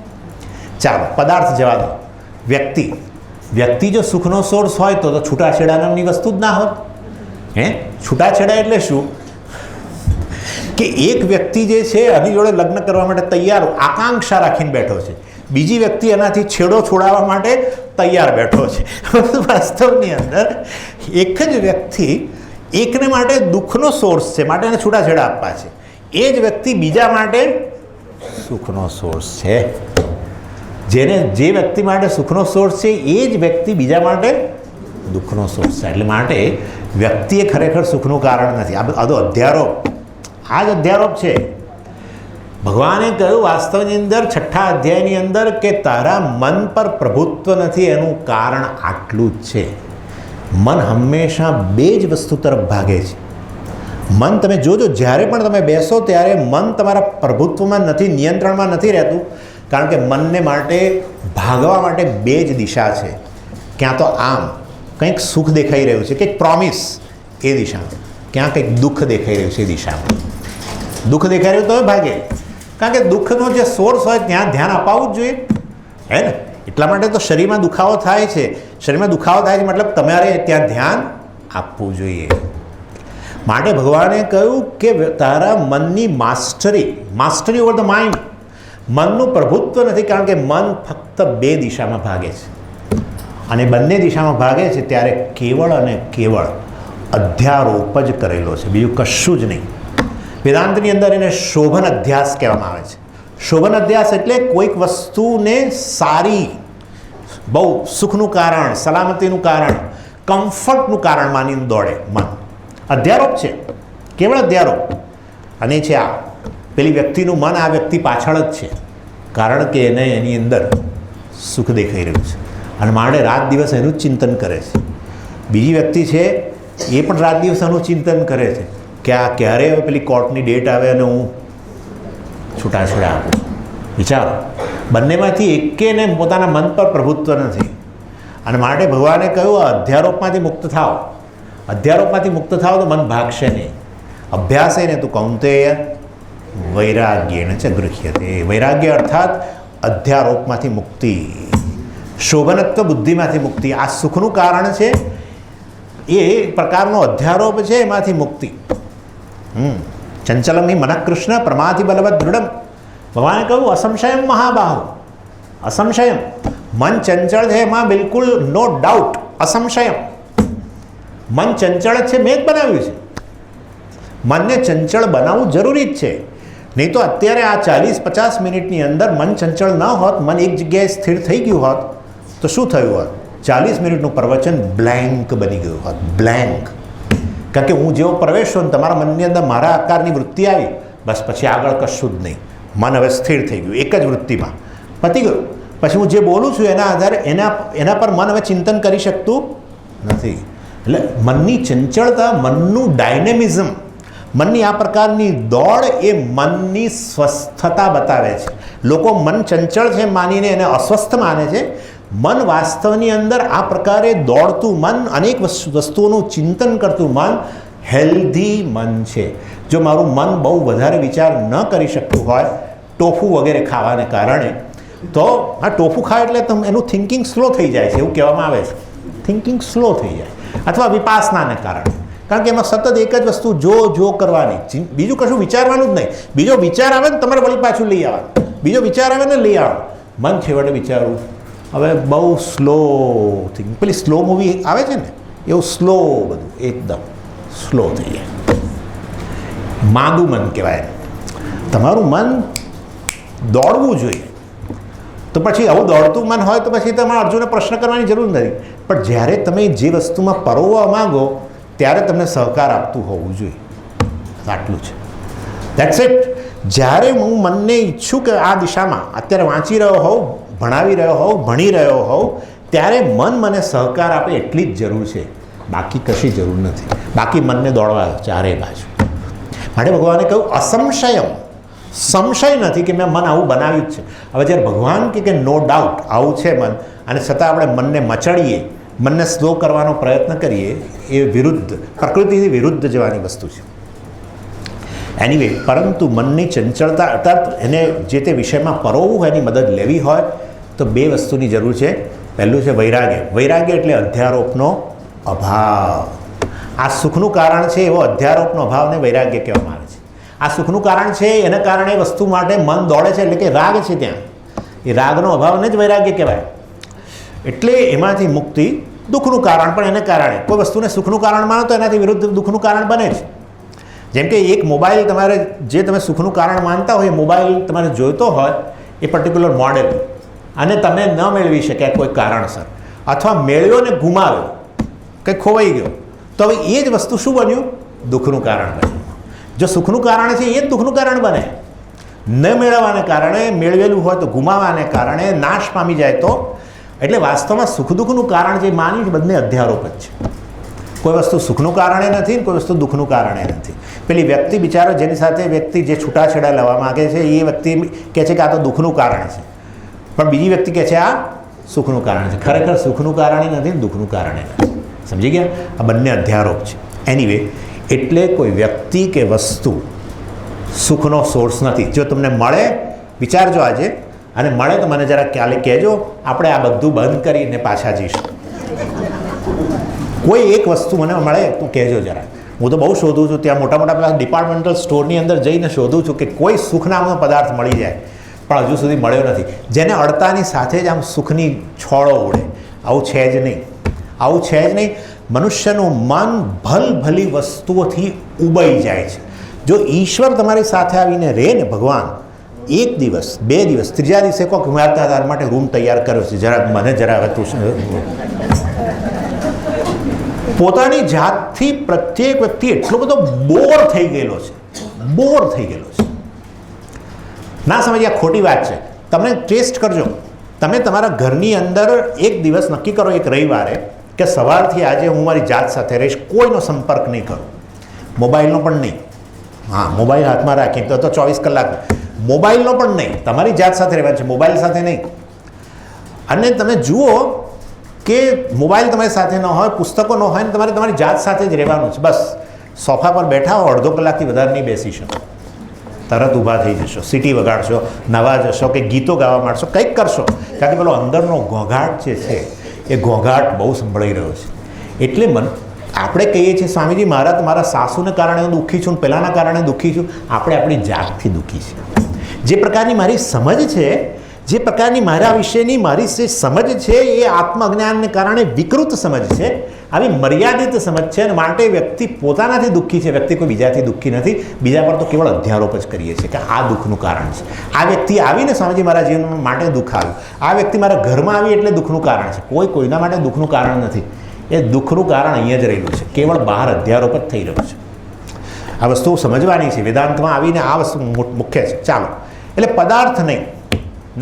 ચાલો પદાર્થ જવા દો. વ્યક્તિ જો સુખનો સોર્સ હોય તો છૂટાછેડા નામની વસ્તુ જ ના હોત. છૂટાછેડા એટલે શું? કે એક વ્યક્તિ જે છે એની જોડે લગ્ન કરવા માટે તૈયાર આકાંક્ષા રાખીને બેઠો છે, બીજી વ્યક્તિ એનાથી છેડો છોડાવવા માટે તૈયાર બેઠો છે. વાસ્તવની અંદર એક જ વ્યક્તિ એકને માટે દુઃખનો સોર્સ છે, માટે એને છૂટાછેડા આપવા છે. એ જ વ્યક્તિ બીજા માટે સુખનો સોર્સ છે. જે વ્યક્તિ માટે સુખનો સોર્સ છે એ જ વ્યક્તિ બીજા માટે દુઃખનો સોર્સ છે. એટલે માટે વ્યક્તિએ ખરેખર સુખનું કારણ નથી. આ બધો અધ્યારોપ, આ જ અધ્યારોપ છે. ભગવાને કહ્યું વાસ્તવની અંદર 6થા અધ્યાયની અંદર કે તારા મન પર પ્રભુત્વ નથી, એનું કારણ આટલું જ છે. મન હંમેશા બે જ વસ્તુ તરફ ભાગે છે. મન તમે જોજો, જ્યારે પણ તમે બેસો ત્યારે મન તમારા પ્રભુત્વમાં નથી, નિયંત્રણમાં નથી રહેતું. કારણ કે મનને માટે ભાગવા માટે બે જ દિશા છે. ક્યાં તો આમ કંઈક સુખ દેખાઈ રહ્યું છે, કંઈક પ્રોમિસ એ દિશામાં, ક્યાં કંઈક દુઃખ દેખાઈ રહ્યું છે એ દિશામાં. દુઃખ દેખાઈ રહ્યું તો ભાગે, કારણ કે દુઃખનો જે સોર્સ હોય ત્યાં ધ્યાન અપાવવું જ જોઈએ, હે ને? એટલા માટે તો શરીરમાં દુખાવો થાય છે. શરીરમાં દુખાવો થાય છે મતલબ તમારે ત્યાં ધ્યાન આપવું જોઈએ. માટે ભગવાને કહ્યું કે તારા મનની માસ્ટરી ઓવર ધ માઇન્ડ, મનનું પ્રભુત્વ નથી. કારણ કે મન ફક્ત બે દિશામાં ભાગે છે, અને બંને દિશામાં ભાગે છે ત્યારે કેવળ અને કેવળ અધ્યારોપ જ કરેલો છે, બીજું કશું જ નહીં. વેદાંતની અંદર એને શોભન અધ્યાસ કહેવામાં આવે છે. શોભન અધ્યાસ એટલે કોઈક વસ્તુને સારી, બહુ સુખનું કારણ, સલામતીનું કારણ, કમ્ફર્ટનું કારણ માનીને દોડે મન. અધ્યારોપ છે, કેવળ અધ્યારોપ. અને છે આ પેલી વ્યક્તિનું મન આ વ્યક્તિ પાછળ જ છે, કારણ કે એને એની અંદર સુખ દેખાઈ રહ્યું છે અને માટે રાત દિવસ એનું જ ચિંતન કરે છે. બીજી વ્યક્તિ છે એ પણ રાત દિવસ એનું ચિંતન કરે છે કે આ ક્યારે હવે પેલી કોર્ટની ડેટ આવે અને હું છૂટાછેડા આપું. વિચારો, બંનેમાંથી એકેને પોતાના મન પર પ્રભુત્વ નથી. અને માટે ભગવાને કહ્યું અધ્યારોપમાંથી મુક્ત થાવ. અધ્યારોપમાંથી મુક્ત થાવ તો મન ભાગશે નહીં. અભ્યાસ એને તું કૌંતેય વૈરાગ્યેન ચ ગૃહ્યતે. વૈરાગ્ય અર્થાત અધ્યારોપમાંથી મુક્તિ, શોભનત્વ બુદ્ધિમાંથી મુક્તિ. આ સુખનું કારણ છે, એ પ્રકારનો અધ્યારોપ છે, એમાંથી મુક્તિ. ચંચલમ હિ મનઃ કૃષ્ણ પ્રમાધિ બલવદ દૃઢમ. ભગવાને કહ્યું અસંશયમ મહાબાહુ. અસંશયમ, મન ચંચળ છે એમાં બિલકુલ નો ડાઉટ. અસંશયમ, મન ચંચળ છે, મેં જ બનાવ્યું છે. મનને ચંચળ બનાવવું જરૂરી જ છે. નહીં તો અત્યારે આ 40-50 મિનિટની અંદર મન ચંચળ ન હોત, મન એક જગ્યાએ સ્થિર થઈ ગયું હોત તો શું થયું હોત? 40 મિનિટનું પ્રવચન બ્લેન્ક બની ગયું હોત. બ્લેન્ક. કારણ કે હું જેવો પ્રવેશ્યો ને તમારા મનની અંદર મારા આકારની વૃત્તિ આવી, બસ પછી આગળ કશું જ નહીં. મન હવે સ્થિર થઈ ગયું એક જ વૃત્તિમાં, પતી ગયું. પછી હું જે બોલું છું એના આધારે એના પર મન હવે ચિંતન કરી શકતું નથી. એટલે મનની ચંચળતા, મનનું ડાયનેમિઝમ, મનની આ પ્રકારની દોડ એ મનની સ્વસ્થતા બતાવે છે. લોકો મન ચંચળ છે માનીને એને અસ્વસ્થ માને છે. મન વાસ્તવની અંદર આ પ્રકારે દોડતું મન, અનેક વસ્તુઓનું ચિંતન કરતું મન હેલ્ધી મન છે. જો મારું મન બહુ વધારે વિચાર ન કરી શકતું હોય ટોફુ વગેરે ખાવાને કારણે, તો આ ટોફુ ખાય એટલે એનું થિંકિંગ સ્લો થઈ જાય છે, એવું કહેવામાં આવે છે. થિંકિંગ સ્લો થઈ જાય. અથવા વિપાસનાને કારણે, કારણ કે એમાં સતત એક જ વસ્તુ જો કરવાની, બીજું કશું વિચારવાનું જ નહીં. બીજો વિચાર આવે ને તમારે વળી પાછું લઈ આવવાનું, બીજો વિચાર આવે ને લઈ આવવાનું. મન છેવટે વિચારવું હવે બહુ સ્લો થિંગ, પેલી સ્લો મૂવી આવે છે ને એવું સ્લો, બધું એકદમ સ્લો થઈ જાય. માદું મન કહેવાય. તમારું મન દોડવું જોઈએ. તો પછી આવું દોડતું મન હોય તો પછી તમારે અર્જુનને પ્રશ્ન કરવાની જરૂર નથી. પણ જ્યારે તમે જે વસ્તુમાં પરોવવા માંગો ત્યારે તમને સહકાર આપતું હોવું જોઈએ. આટલું છે. That's it. જ્યારે હું મનને ઈચ્છું કે આ દિશામાં અત્યારે વાંચી રહ્યો હોઉં, ભણાવી રહ્યો હોઉં, ભણી રહ્યો હોઉં, ત્યારે મન મને સહકાર આપે એટલી જ જરૂર છે, બાકી કશી જરૂર નથી. બાકી મનને દોડવા ચારે બાજુ. માટે ભગવાને કહ્યું અસંશયમ, સંશય નથી કે મેં મન આવું બનાવ્યું જ છે. હવે જ્યારે ભગવાન કે નો ડાઉટ આવું છે મન, અને છતાં આપણે મનને મચડીએ, મનને સ્લો કરવાનો પ્રયત્ન કરીએ, એ વિરુદ્ધ, પ્રકૃતિથી વિરુદ્ધ જવાની વસ્તુ છે. એનીવે, પરંતુ મનની ચંચળતા અર્થાત એને જે તે વિષયમાં પરોવવું હોય, એની મદદ લેવી હોય તો બે વસ્તુની જરૂર છે. પહેલું છે વૈરાગ્ય. વૈરાગ્ય એટલે અધ્યારોપનો અભાવ. આ સુખનું કારણ છે એવો અધ્યારોપનો અભાવને વૈરાગ્ય કહેવામાં આવે છે. આ સુખનું કારણ છે, એના કારણે વસ્તુ માટે મન દોડે છે, એટલે કે રાગ છે ત્યાં. એ રાગનો અભાવને જ વૈરાગ્ય કહેવાય. એટલે એમાંથી મુક્તિ દુઃખનું કારણ પણ એને કારણે, કોઈ વસ્તુને સુખનું કારણ માનો તો એનાથી વિરુદ્ધ દુઃખનું કારણ બને જ. જેમ કે એક મોબાઈલ તમારે જે તમે સુખનું કારણ માનતા હોય, મોબાઈલ તમારે જોઈતો હોય એ પર્ટિક્યુલર મોડેલ, અને તમે ન મેળવી શક્યા કોઈ કારણસર, અથવા મેળવ્યો ને ગુમાવ્યો, કંઈ ખોવાઈ ગયો, તો હવે એ જ વસ્તુ શું બન્યું? દુઃખનું કારણ બન્યું. જો સુખનું કારણ છે એ જ દુઃખનું કારણ બને. ન મેળવવાને કારણે, મેળવેલું હોય તો ગુમાવવાને કારણે નાશ પામી જાય તો, એટલે વાસ્તવમાં સુખ દુઃખનું કારણ જે માની બંને અધ્યારોપ જ છે. કોઈ વસ્તુ સુખનું કારણે નથી ને કોઈ વસ્તુ દુઃખનું કારણે નથી. પેલી વ્યક્તિ બિચારો જેની સાથે વ્યક્તિ જે છૂટાછેડા લેવા માગે છે એ વ્યક્તિ કહે છે કે આ તો દુઃખનું કારણ છે, પણ બીજી વ્યક્તિ કહે છે આ સુખનું કારણ છે. ખરેખર સુખનું કારણે નથી ને દુઃખનું કારણે નથી. સમજી ગયા? આ બંને અધ્યારોપ છે. એનીવે, એટલે કોઈ વ્યક્તિ કે વસ્તુ સુખનો સોર્સ નથી. જો તમને મળે, વિચારજો આજે, અને મળે તો મને જરા કાલે કહેજો, આપણે આ બધું બંધ કરીને પાછા જઈશું. કોઈ એક વસ્તુ મને મળે તું કહેજો જરા. હું તો બહુ શોધું છું, ત્યાં મોટા મોટા પેલા ડિપાર્ટમેન્ટલ સ્ટોરની અંદર જઈને શોધું છું કે કોઈ સુખ નામનો પદાર્થ મળી જાય, પણ હજુ સુધી મળ્યો નથી. જેને અડતાની સાથે જ આમ સુખની છોડો ઉડે. આવું છે જ નહીં. આવું છે જ નહીં. મનુષ્યનું મન ભલભલી વસ્તુઓથી ઉબાઈ જાય છે. જો ઈશ્વર તમારી સાથે આવીને રહે ને, ભગવાન, એક દિવસ, 2 દિવસ, 3જા દિવસે કોઈક મારતા તાર માટે રૂમ તૈયાર કર્યો છે, જરા મને જરા હતું. પોતાની જાતથી પ્રત્યેક વ્યક્તિ એટલો બધો બોર થઈ ગયેલો છે, બોર થઈ ગયેલો છે. ના સમજીએ, આ ખોટી વાત છે. તમે ટેસ્ટ કરજો. તમે તમારા ઘરની અંદર એક દિવસ નક્કી કરો, એક રવિવારે, કે સવારથી આજે હું મારી જાત સાથે રહીશ, કોઈનો સંપર્ક નહીં કરું, મોબાઈલનો પણ નહીં. હા, મોબાઈલ હાથમાં રાખીને તો 24 કલાક, મોબાઈલનો પણ નહીં, તમારી જાત સાથે રહેવાનું છે, મોબાઈલ સાથે નહીં. અને તમે જુઓ કે મોબાઈલ તમારી સાથે ન હોય, પુસ્તકો ન હોય, ને તમારે તમારી જાત સાથે જ રહેવાનું છે. બસ સોફા પર બેઠા હો, અડધો કલાકથી વધારે નહીં બેસી શકો, તરત ઊભા થઈ જશો, સીટી વગાડશો, નવા જશો, કે ગીતો ગાવા માંડશો, કંઈક કરશો. કારણ કે પેલો અંદરનો ઘોંઘાટ જે છે એ ઘોંઘાટ બહુ સંભળાઈ રહ્યો છે. એટલે આપણે કહીએ છીએ, સ્વામીજી મારા તમારા સાસુને કારણે હું દુઃખી છું, પેલાના કારણે દુઃખી છું. આપણે આપણી જાતથી દુઃખી છીએ. જે પ્રકારની મારી સમજ છે, જે પ્રકારની મારા વિશેની મારી જે સમજ છે એ આત્મજ્ઞાનને કારણે વિકૃત સમજ છે, આવી મર્યાદિત સમજ છે, અને માટે વ્યક્તિ પોતાનાથી દુઃખી છે. વ્યક્તિ કોઈ બીજાથી દુઃખી નથી. બીજા પર તો કેવળ અધ્યારોપ જ કરીએ છીએ કે આ દુઃખનું કારણ છે. આ વ્યક્તિ આવીને સ્વામીજી મારા જીવન માટે દુઃખ આવ્યું, આ વ્યક્તિ મારા ઘરમાં આવી એટલે દુઃખનું કારણ છે. કોઈના માટે દુઃખનું કારણ નથી. એ દુઃખનું કારણ અહીંયા જ રહેલું છે, કેવળ બહાર અધ્યારોપ જ થઈ રહ્યો છે. આ વસ્તુ સમજવાની છે. વેદાંતમાં આવીને આ વસ્તુ મુખ્ય છે. ચાલો, એટલે પદાર્થ નહીં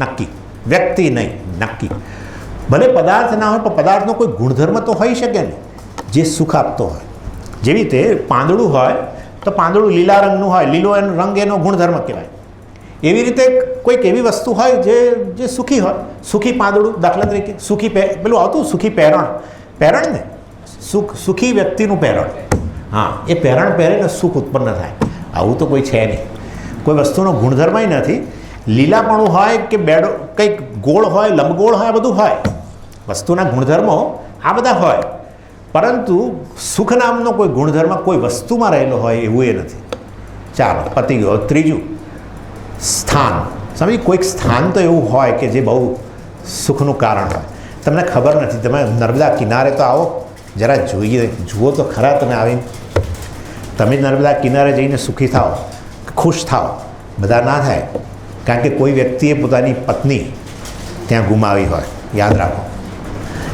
નક્કી, વ્યક્તિ નહીં નક્કી. ભલે પદાર્થ ના હોય, પણ પદાર્થનો કોઈ ગુણધર્મ તો હોઈ શકે ને જે સુખ આપતો હોય. જેવી રીતે પાંદડું હોય તો પાંદડું લીલા રંગનું હોય, લીલો એનો રંગ એનો ગુણધર્મ કહેવાય. એવી રીતે કોઈક એવી વસ્તુ હોય જે સુખી હોય, સુખી પાંદડું. દાખલા તરીકે સુખી પેલું આવતું સુખી પેરણ ને, સુખી વ્યક્તિનું પેરણ. હા, એ પેરણ પહેરે ને સુખ ઉત્પન્ન થાય. આવું તો કોઈ છે નહીં. કોઈ વસ્તુનો ગુણધર્મ નથી. લીલાપણું હોય કે બેડો, કંઈક ગોળ હોય, લંબગોળ હોય, બધું હોય. વસ્તુના ગુણધર્મો આ બધા હોય, પરંતુ સુખ નામનો કોઈ ગુણધર્મ કોઈ વસ્તુમાં રહેલો હોય એવું એ નથી. ચાલો, પતી ગયો. ત્રીજું, સ્થાન. સમજી, કોઈક સ્થાન તો એવું હોય કે જે બહુ સુખનું કારણ હોય. તમને ખબર નથી. તમે નર્મદા કિનારે તો આવો, જરા જોઈએ, જુઓ તો ખરા. તમે આવીને તમે નર્મદા કિનારે જઈને સુખી થાઓ, ખુશ થાઓ. બધા ના થાય, કારણ કે કોઈ વ્યક્તિએ પોતાની પત્ની ત્યાં ગુમાવી હોય, યાદ રાખો.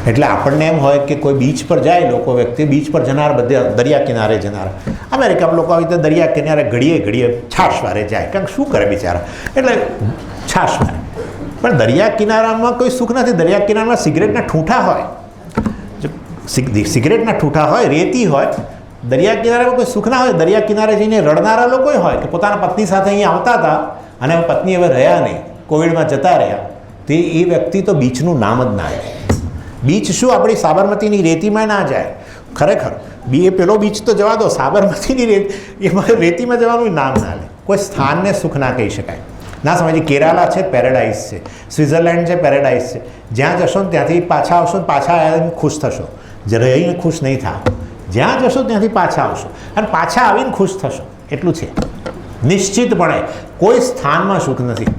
એટલે આપણને એમ હોય કે કોઈ બીચ પર જાય, લોકો વ્યક્તિ બીચ પર જનાર, બધે દરિયા કિનારે જનાર. અમેરિકામાં લોકો આવી રીતે દરિયા કિનારે ઘડીએ છાશ વારે જાય, કારણ કે શું કરે બિચારા, એટલે છાશ વારે. પણ દરિયા કિનારામાં કોઈ સુખ નથી. દરિયા કિનારામાં સિગરેટના ઠૂંઠા હોય, સિગરેટના ઠૂંઠા હોય, રેતી હોય. દરિયા કિનારામાં કોઈ સુખ ના હોય. દરિયા કિનારે જઈને રડનારા લોકો હોય કે પોતાના પત્ની સાથે અહીંયા આવતા હતા અને પત્ની હવે રહ્યા નહીં, કોવિડમાં જતા રહ્યા, તે એ વ્યક્તિ તો બીચનું નામ જ ના લે. બીચ શું, આપણી સાબરમતીની રેતીમાં ના જાય. ખરેખર એ પેલો બીચ તો જવા દો, સાબરમતીની એમાં રેતીમાં જવાનું નામ ના લે. કોઈ સ્થાનને સુખ ના કહી શકાય. ના સમજી, કેરાલા છે પેરેડાઇઝ છે, સ્વિટ્ઝરલેન્ડ છે પેરેડાઇઝ છે. જ્યાં જશો ને ત્યાંથી પાછા આવશો, પાછા આવીને ખુશ થશો. રહીને ખુશ નહીં થાવ. જ્યાં જશો ત્યાંથી પાછા આવશો અને પાછા આવીને ખુશ થશો. એટલું છે. નિશ્ચિતપણે કોઈ સ્થાનમાં સુખ નથી.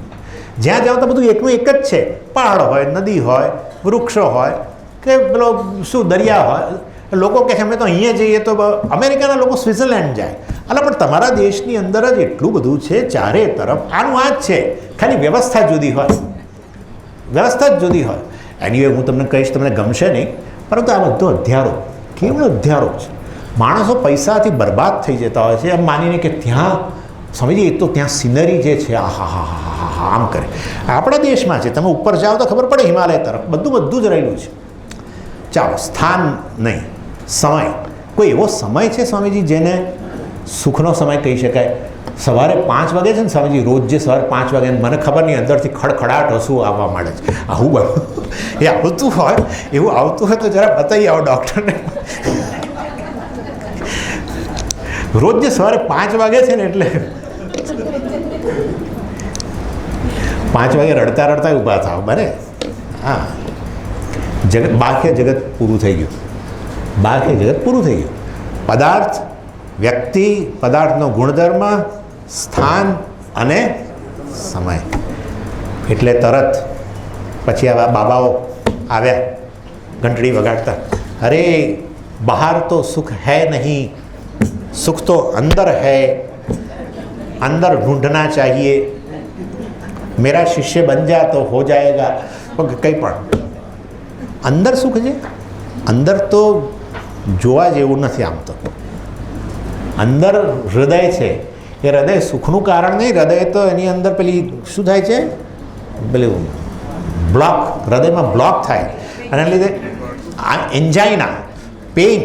જ્યાં જાઓ તો બધું એકનું એક જ છે. પહાડ હોય, નદી હોય, વૃક્ષો હોય કે પેલો શું દરિયા હોય. લોકો કહે છે અમે તો અહીંયા જઈએ તો અમેરિકાના લોકો સ્વિટ્ઝરલેન્ડ જાય. એટલે પણ તમારા દેશની અંદર જ એટલું બધું છે ચારે તરફ. આનું આ જ છે, ખાલી વ્યવસ્થા જુદી હોય, વ્યવસ્થા જ જુદી હોય. એની હું તમને કહીશ, તમને ગમશે નહીં, પરંતુ આ બધો અધ્યારો, કેવળ અધ્યારો છે. માણસો પૈસાથી બરબાદ થઈ જતા હોય છે એમ માનીને કે ત્યાં સમજી એ તો ત્યાં સિનરી જે છે આહા આમ કરે. આપણા દેશમાં છે, તમે ઉપર જાઓ તો ખબર પડે હિમાલય તરફ બધું જ રહેલું છે. ચાલો, સ્થાન નહીં, સમય. કોઈ એવો સમય છે સ્વામીજી જેને સુખનો સમય કહી શકાય? સવારે 5 વાગે છે ને સ્વામીજી, રોજ જે સવારે 5 વાગે મને ખબર નહીં અંદરથી ખડખડાટ હસવું આવવા માંડે છે. આવું બનું એ આવતું હોય, એવું આવતું હોય તો જરા બતાવી આવો ડૉક્ટરને. રોજ જે સવારે 5 વાગે છે ને એટલે 5 વાગે રડતા રડતા ઊભા થાવ બને. હા, જગત બાહ્ય જગત પૂરું થઈ ગયું, બાહ્ય જગત પૂરું થઈ ગયું. પદાર્થ, વ્યક્તિ, પદાર્થનો ગુણધર્મ, સ્થાન અને સમય. એટલે તરત પછી આવા બાબાઓ આવ્યા ઘંટડી વગાડતા, અરે બહાર તો સુખ હૈ નહીં, सुख तो अंदर है, अंदर ढूंढना चाहिए, मेरा शिष्य बन जा तो हो जाएगा. કંઈ પણ અંદર સુખ છે, અંદર તો જોવા જેવું નથી. આમ તો અંદર હૃદય છે, એ હૃદય સુખનું કારણ નહીં. હૃદય તો એની અંદર પેલી શું થાય છે, પેલું બ્લોક, હૃદયમાં બ્લોક થાય અને લીધે એન્જાઇના, પેઇન,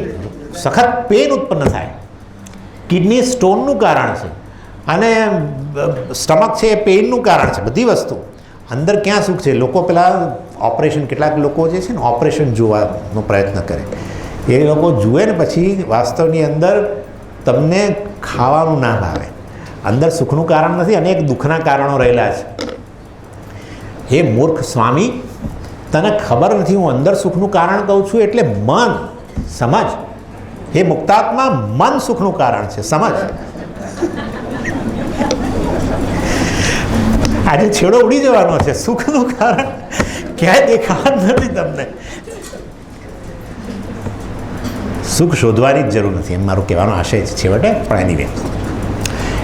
સખત પેઇન ઉત્પન્ન થાય. કિડની સ્ટોનનું કારણ છે અને સ્ટમક છે એ પેઇનનું કારણ છે. બધી વસ્તુ અંદર ક્યાં સુખ છે? લોકો પેલા ઓપરેશન, કેટલાક લોકો જે છે ને ઓપરેશન જોવાનો પ્રયત્ન કરે, એ લોકો જુએ ને પછી વાસ્તવની અંદર તમને ખાવાનું ના ભાવે. અંદર સુખનું કારણ નથી, અનેક દુઃખના કારણો રહેલા છે. હે મૂર્ખ સ્વામી, તને ખબર નથી હું અંદર સુખનું કારણ કહું છું એટલે મન સમજ. હે મુક્તાત્મા, મન સુખનું કારણ છે, સમજ. આજે છેડો ઉડી જવાનો છે. સુખનું કારણ ક્યાંય દેખાવાનું નથી તમને. સુખ શોધવાની જ જરૂર નથી, એમ મારું કહેવાનો આશય છે છેવટે. પણ એની વે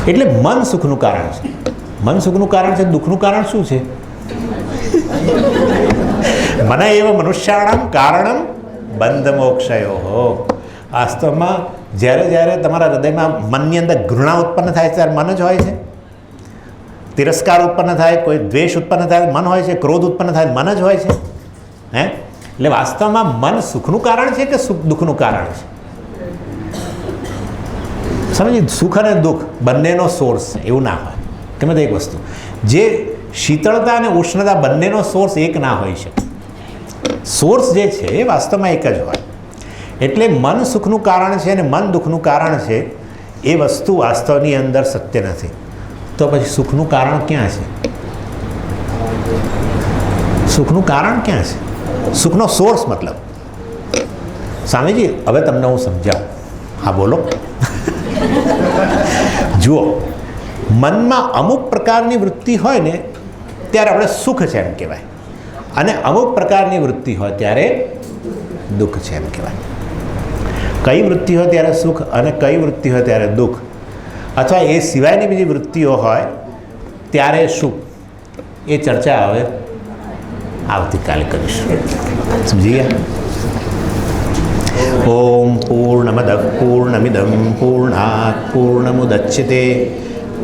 એટલે મન સુખનું કારણ છે. મન સુખનું કારણ છે. દુઃખનું કારણ શું છે? મને એવા મનુષ્યાણામ કારણમ બંધ મોક્ષયો. વાસ્તવમાં જ્યારે તમારા હૃદયમાં મનની અંદર ઘૃણા ઉત્પન્ન થાય ત્યારે મન જ હોય છે. તિરસ્કાર ઉત્પન્ન થાય, કોઈ દ્વેષ ઉત્પન્ન થાય મન હોય છે, ક્રોધ ઉત્પન્ન થાય મન જ હોય છે. હે, એટલે વાસ્તવમાં મન સુખનું કારણ છે કે દુઃખનું કારણ છે? સમજી, સુખ અને દુઃખ બંનેનો સોર્સ છે એવું ના હોય. ગમે તે એક વસ્તુ, જે શીતળતા અને ઉષ્ણતા બંનેનો સોર્સ એક ના હોય છે. સોર્સ જે છે એ વાસ્તવમાં એક જ હોય. એટલે મન સુખનું કારણ છે અને મન દુઃખનું કારણ છે, એ વસ્તુ વાસ્તવની અંદર સત્ય નથી. તો પછી સુખનું કારણ ક્યાં છે? સુખનું કારણ ક્યાં છે? સુખનો સોર્સ મતલબ. સ્વામીજી હવે તમને હું સમજાવું. હા બોલો. જુઓ, મનમાં અમુક પ્રકારની વૃત્તિ હોય ને ત્યારે આપણે સુખ છે એમ કહેવાય, અને અમુક પ્રકારની વૃત્તિ હોય ત્યારે દુઃખ છે એમ કહેવાય. કઈ વૃત્તિ હોય ત્યારે સુખ અને કઈ વૃત્તિ હોય ત્યારે દુઃખ, અથવા એ સિવાયની બીજી વૃત્તિઓ હોય ત્યારે સુખ, એ ચર્ચા હવે આવતીકાલે કરીશું. સમજી ગયા? ઓમ પૂર્ણમદ પૂર્ણમિદમ પૂર્ણાત પૂર્ણમુદચ્યતે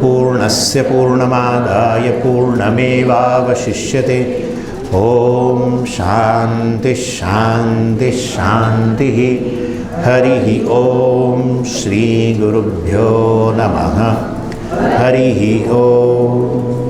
પૂર્ણસ્ય પૂર્ણમાદાય પૂર્ણમેવાવશિષ્યતે. ઓમ શાંતિ શાંતિ શાંતિ. હરિ ઓમ શ્રી ગુરુભ્યો નમઃ. હરિ ઓમ.